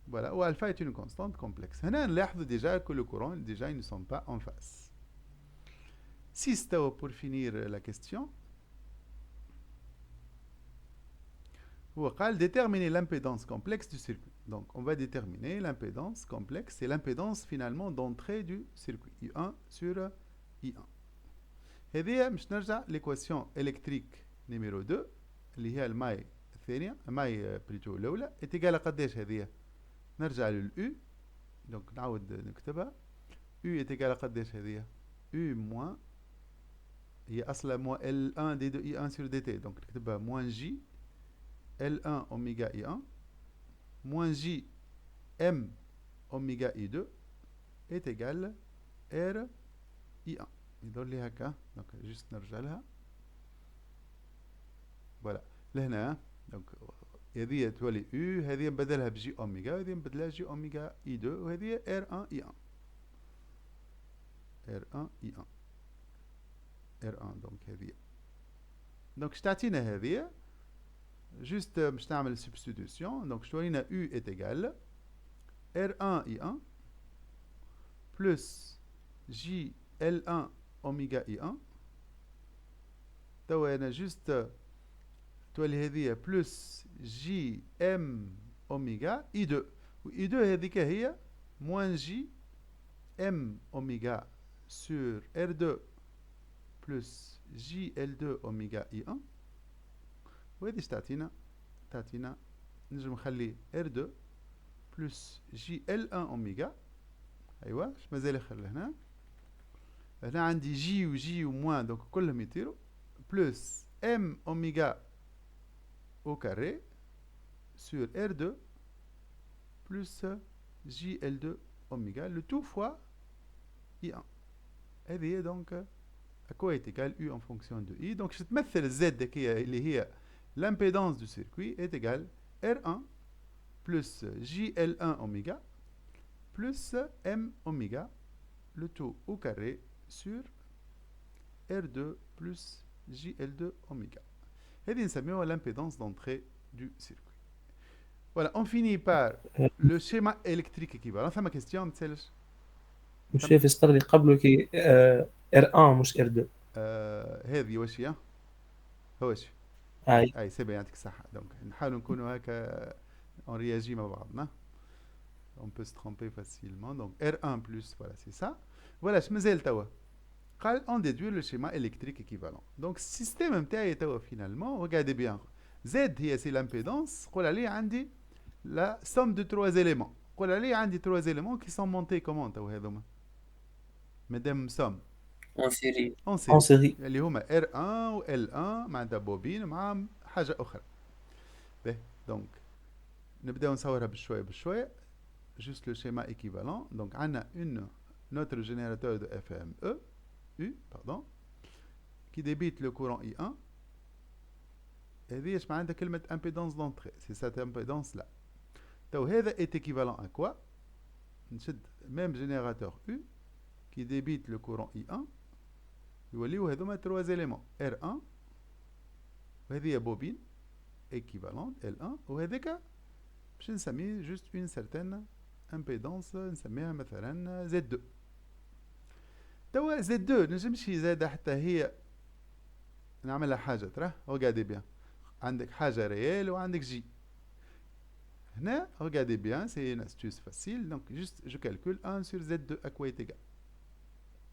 voilà où alpha est une constante complexe. هنا نلاحظ déjà que le courant déjà ils ne sont pas en phase. 6 تو pour finir la question. هو قال déterminer l'impédance complexe du circuit. Donc on va déterminer l'impédance complexe, c'est l'impédance finalement d'entrée du circuit I1 sur I1. هذه مش نرجع l'équation électrique numéro 2 اللي هي الماي الثانية الماي بريتو الأولى اتقال قداش هذه؟ نرجع للU دونك نعاود نكتبها U اتقال قداش هذه؟ U moins هي أصلا moins L1 D2 I1 sur DT donc نكتبها moins J L1 oméga I1 moins J M oméga I2 est égal R I1 يدور لي هكا دونك جست نرجع لها فوالا لهنا دونك هذه تولي U هذه نبدلها بجي اوميغا هذه نبدلها جي اوميغا I2 وهذه R1 I1 R1 I1 R1 دونك هذه دونك شتعطينا هذه juste باش نعمل substitution donc شتورينا U est égal R1 I1 plus J L1 oméga I1 توا انا juste تولي هذه plus J M oméga I2 و I2 هذيك هي moins J M oméga sur R2 plus J L2 oméga I1 وهذه تعطينا نجم نخلي R2 بلس جي L1 اوميغا ايوا اش مازال يخر هنا عندي جي وجي وموان دونك كلهم يطيروا بلس ام اوميغا او كاري سور R2 بلس جي L2 اوميغا لو تو فوا I1 هذه هي دونك à quoi est égal U en fonction de I. Donc, je te mets le Z qui est l'impédance du circuit est égale R1 plus JL1 oméga plus M oméga, le tout au carré sur R2 plus JL2 oméga. Et bien, ça met l'impédance d'entrée du circuit. Voilà, on finit par le schéma électrique équivalent. Ça ma question, Mtselch. مش شايف يستغلي قبله كي R1 مش R2 هذه واش هي؟ واش؟ اي سي بيان يعطيك الصحة. دونك نحاولوا نكونوا هكا on réagit مع بعضنا. On peut se tromper facilement. Donc R1 plus, voilà, c'est ça. Voilà, je مازال توا. قال on déduit le schéma électrique équivalent. Donc système نتاعي توا finalement, regardez bien. Z هي c'est l'impédance. قول عليه عندي la somme de trois éléments. قول عليه عندي trois éléments qui sont montés comment توا هذوما؟ مادام somme. En série. En série. اللي هما R1 و L1 معناتها بوبين مع حاجة أخرى. باهي دونك نبداو نصورها بشوية. Juste le schéma équivalent. Donc on a notre générateur de FME U, pardon, qui débite le courant I1. Et je m'arrête à mettre impédance d'entrée. C'est cette impédance là. Donc ça est équivalent à quoi? Même générateur U qui débite le courant I1. Il y a trois éléments R1. وهذه bobine équivalente L1 وهذاك باش نسميه juste une certaine impédance نسميها مثلا Z2. توا Z2 نجمش زاد حتى هي نعملها حاجة ترى regardez bien عندك حاجة ريال وعندك جي هنا regardez bien c'est une astuce facile donc juste je calcule 1 sur Z2 à quoi est égal?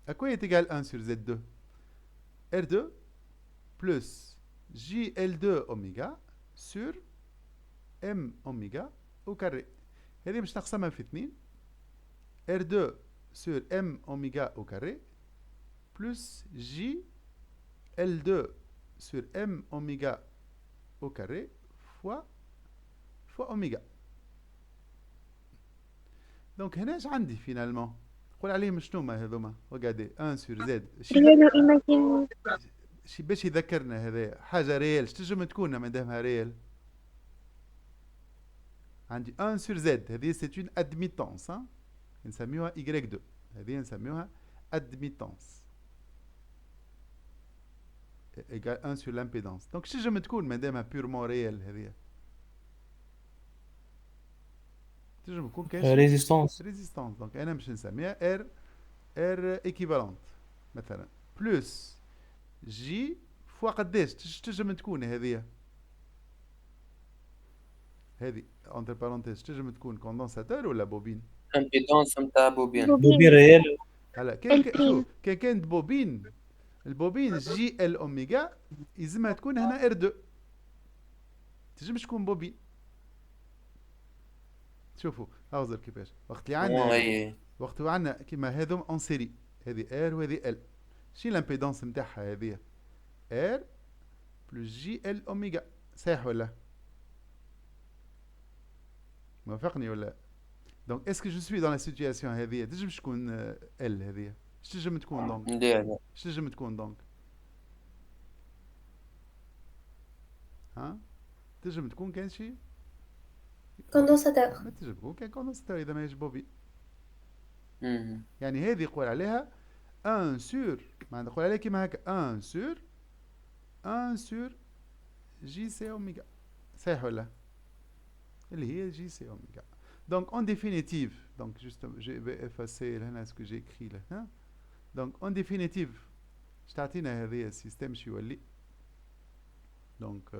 À quoi est égal 1 sur Z2? R2 plus JL2 oméga sur M oméga au carré. هذه مش نقسمها في 2 R2 sur M oméga au carré plus J L2 sur M oméga au carré fois oméga. Donc هنا اش عندي finalement؟ قول عليهم شنو ما هذوما؟ regardez 1 sur Z. شي باش يذكرنا هذا حاجة ريال، اش تنجم تكون مادامها ريال؟ عندي 1 sur Z هذه c'est une admittance نسميوها Y2 هذه نسميوها admittance égal 1 sur l'impédance. Donc تنجم تكون مادامها purement ريال هذه تنجم تكون كاش résistance. Donc أنا باش نسميها R équivalente مثلا plus J فوا قداش تنجم تكون هذه هذه انتر بارونتيز تنجم تكون كوندنساتور ولا بوبين. امبيدونس نتاع بوبين. بوبين بوبين ريال. هلا البريم. شوف كانت بوبين، البوبين جي ال اوميغا يلزمها تكون هنا ار 2، تنجمش تكون بوبين. شوفوا هاوزر كيفاش وقت اللي عندنا اي وقت اللي عندنا كيما هذوم اون سيري، هذه ار وهذه ال، شي الامبيدونس نتاعها هذه ار بلس جي ال اوميغا، صحيح ولا موافقني ولا؟ دونك اسكو جو سوي دون لا سيتوياسيون هذه تنجم تكون ال هذه اش تنجم تكون دونك؟ لا اش تنجم تكون دونك؟ ها تنجم تكون كان شي كوندنساتور. ما تنجم تكون كان كوندنساتور اذا ماهيش بوبي. مم. يعني هذه يقول عليها 1 سور، معناتها نقول عليها كيما هكا 1 سور جي سي اوميغا، صحيح ولا؟ اللي هي جي سي اوميغا. دونك اون ديفينيتيف، دونك جوست جي بي افاسي هنا اسكو جي اكري له ها. دونك اون ديفينيتيف اش تعطينا هذه السيستم شو يولي؟ دونك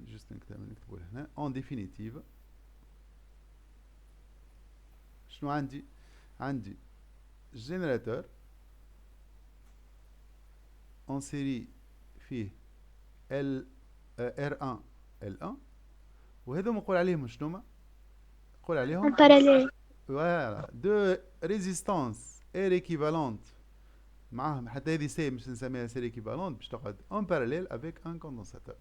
جوست نكتبوا هنا اون ديفينيتيف شنو عندي؟ عندي جينيراتور اون سيري فيه ال ار 1 ال 1 وهذوما نقول عليهم شنوما؟ نقول عليهم ان باراليل. فوالا دو ريزيستانس اير ايكيفالونت معاهم، حتى هذه سي مش نسميها سير ايكيفالونت باش تقعد اون باراليل افيك ان كوندنساتور.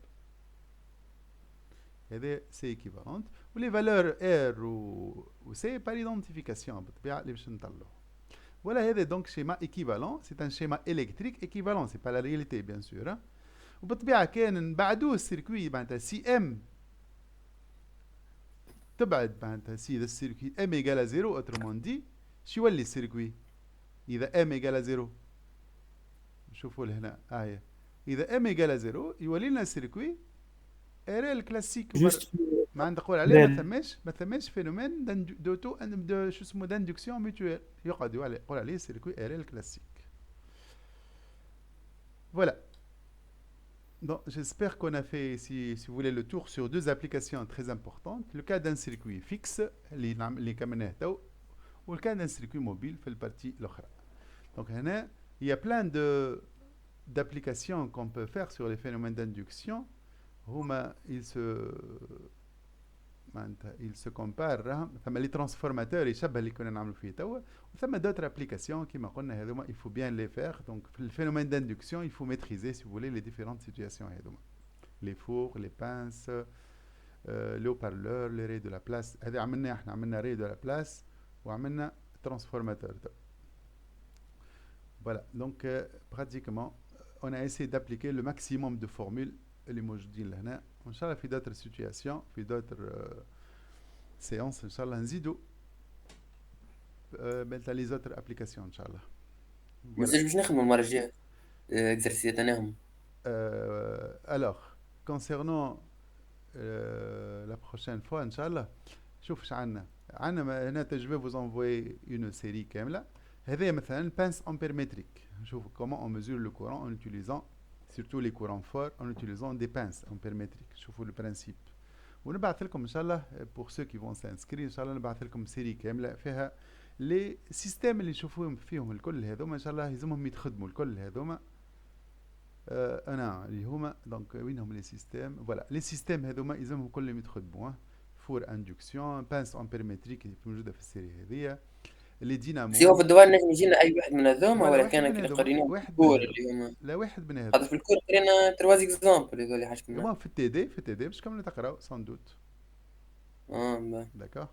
هذا سي ايكيفالونت ولي فالور ار و سي بار ايدونتيفيكاسيون بالطبيعه اللي باش نطلعوا. Voilà, هذا دونك شيما ايكيفالون، سي ان شيما الكتريك ايكيفالون، سي با لا رياليتي بيان سور. وبالطبيعه كان نبعدوه السيركوي معناتها سي ام تبعد معناتها سي ذا السيركوي ام ايكال زيرو، اوترومون دي شو يولي السيركوي اذا ام ايكال زيرو؟ نشوفوا لهنا هي اذا ام ايكال زيرو يولي لنا السيركوي ار ال كلاسيك. جوست ما نقول عليه لا. ما ثماش فينومين دوتو دو شو اسمه d'ainduction mutuelle، يقعد يقول عليه سيركوي ار ال كلاسيك. Voilà. Donc, j'espère qu'on a fait, si vous voulez, le tour sur deux applications très importantes. Le cas d'un circuit fixe, les caméras, ou le cas d'un circuit mobile, fait le partie l'autre. Donc, il y a plein d'applications qu'on peut faire sur les phénomènes d'induction. Il se compare ثم لي ترانسفورماتور يشبه اللي كنا نعملوا فيه توا، وثم d'autres applications كما قلنا هذوما il faut bien les faire. Donc في الفينومين d'induction il faut maîtriser si vous voulez les différentes situations هذوما، les fours, les pinces, les haut-parleurs, les rays de la place. هذا عملنا احنا عملنا ray de la place وعملنا transformateur. Voilà, donc pratiquement on a essayé d'appliquer le maximum de formules اللي موجودين لهنا، وان شاء الله في d'autres situations في d'autres séances ان شاء الله نزيدوا مثل لي زوتر ابليكاسيون ان شاء الله. بس باش نخدموا المره الجايه اكزرسيس تاعهم. Alors concernant la prochaine fois ان شاء الله شوف اش عندنا هنا je vais vous envoyer une série كامله. هذه مثلا pince ampérmétrique. نشوف comment on mesure le courant en utilisant surtout les courants forts en utilisant des pinces ampérmétriques. شوفوا le principe. ونبعث لكم ان شاء الله pour ceux qui vont s'inscrire ان شاء الله نبعث لكم سيري كامله فيها لي سيستم اللي نشوفوهم فيهم الكل هذوما ان شاء الله يلزمهم يتخدموا الكل هذوما. انا اللي هما دونك وينهم لي سيستم؟ فوالا لي سيستم هذوما يلزمهم كلهم يتخدموا. فور اندكسيون، بانس امبيرمتريك موجوده في السيري هذه، لي دينامو. سي هو في الدوار نجم يجينا اي واحد من هذوما ولا ولا واحد كان من كي هذوما، قريناهم واحد في الكور من اللي هما لا واحد من هذا هذوما. في الكور قرينا 3 اكزامبل هذول اللي حاجه في التي دي باش كامل تقراو سان دوت. اه داكور.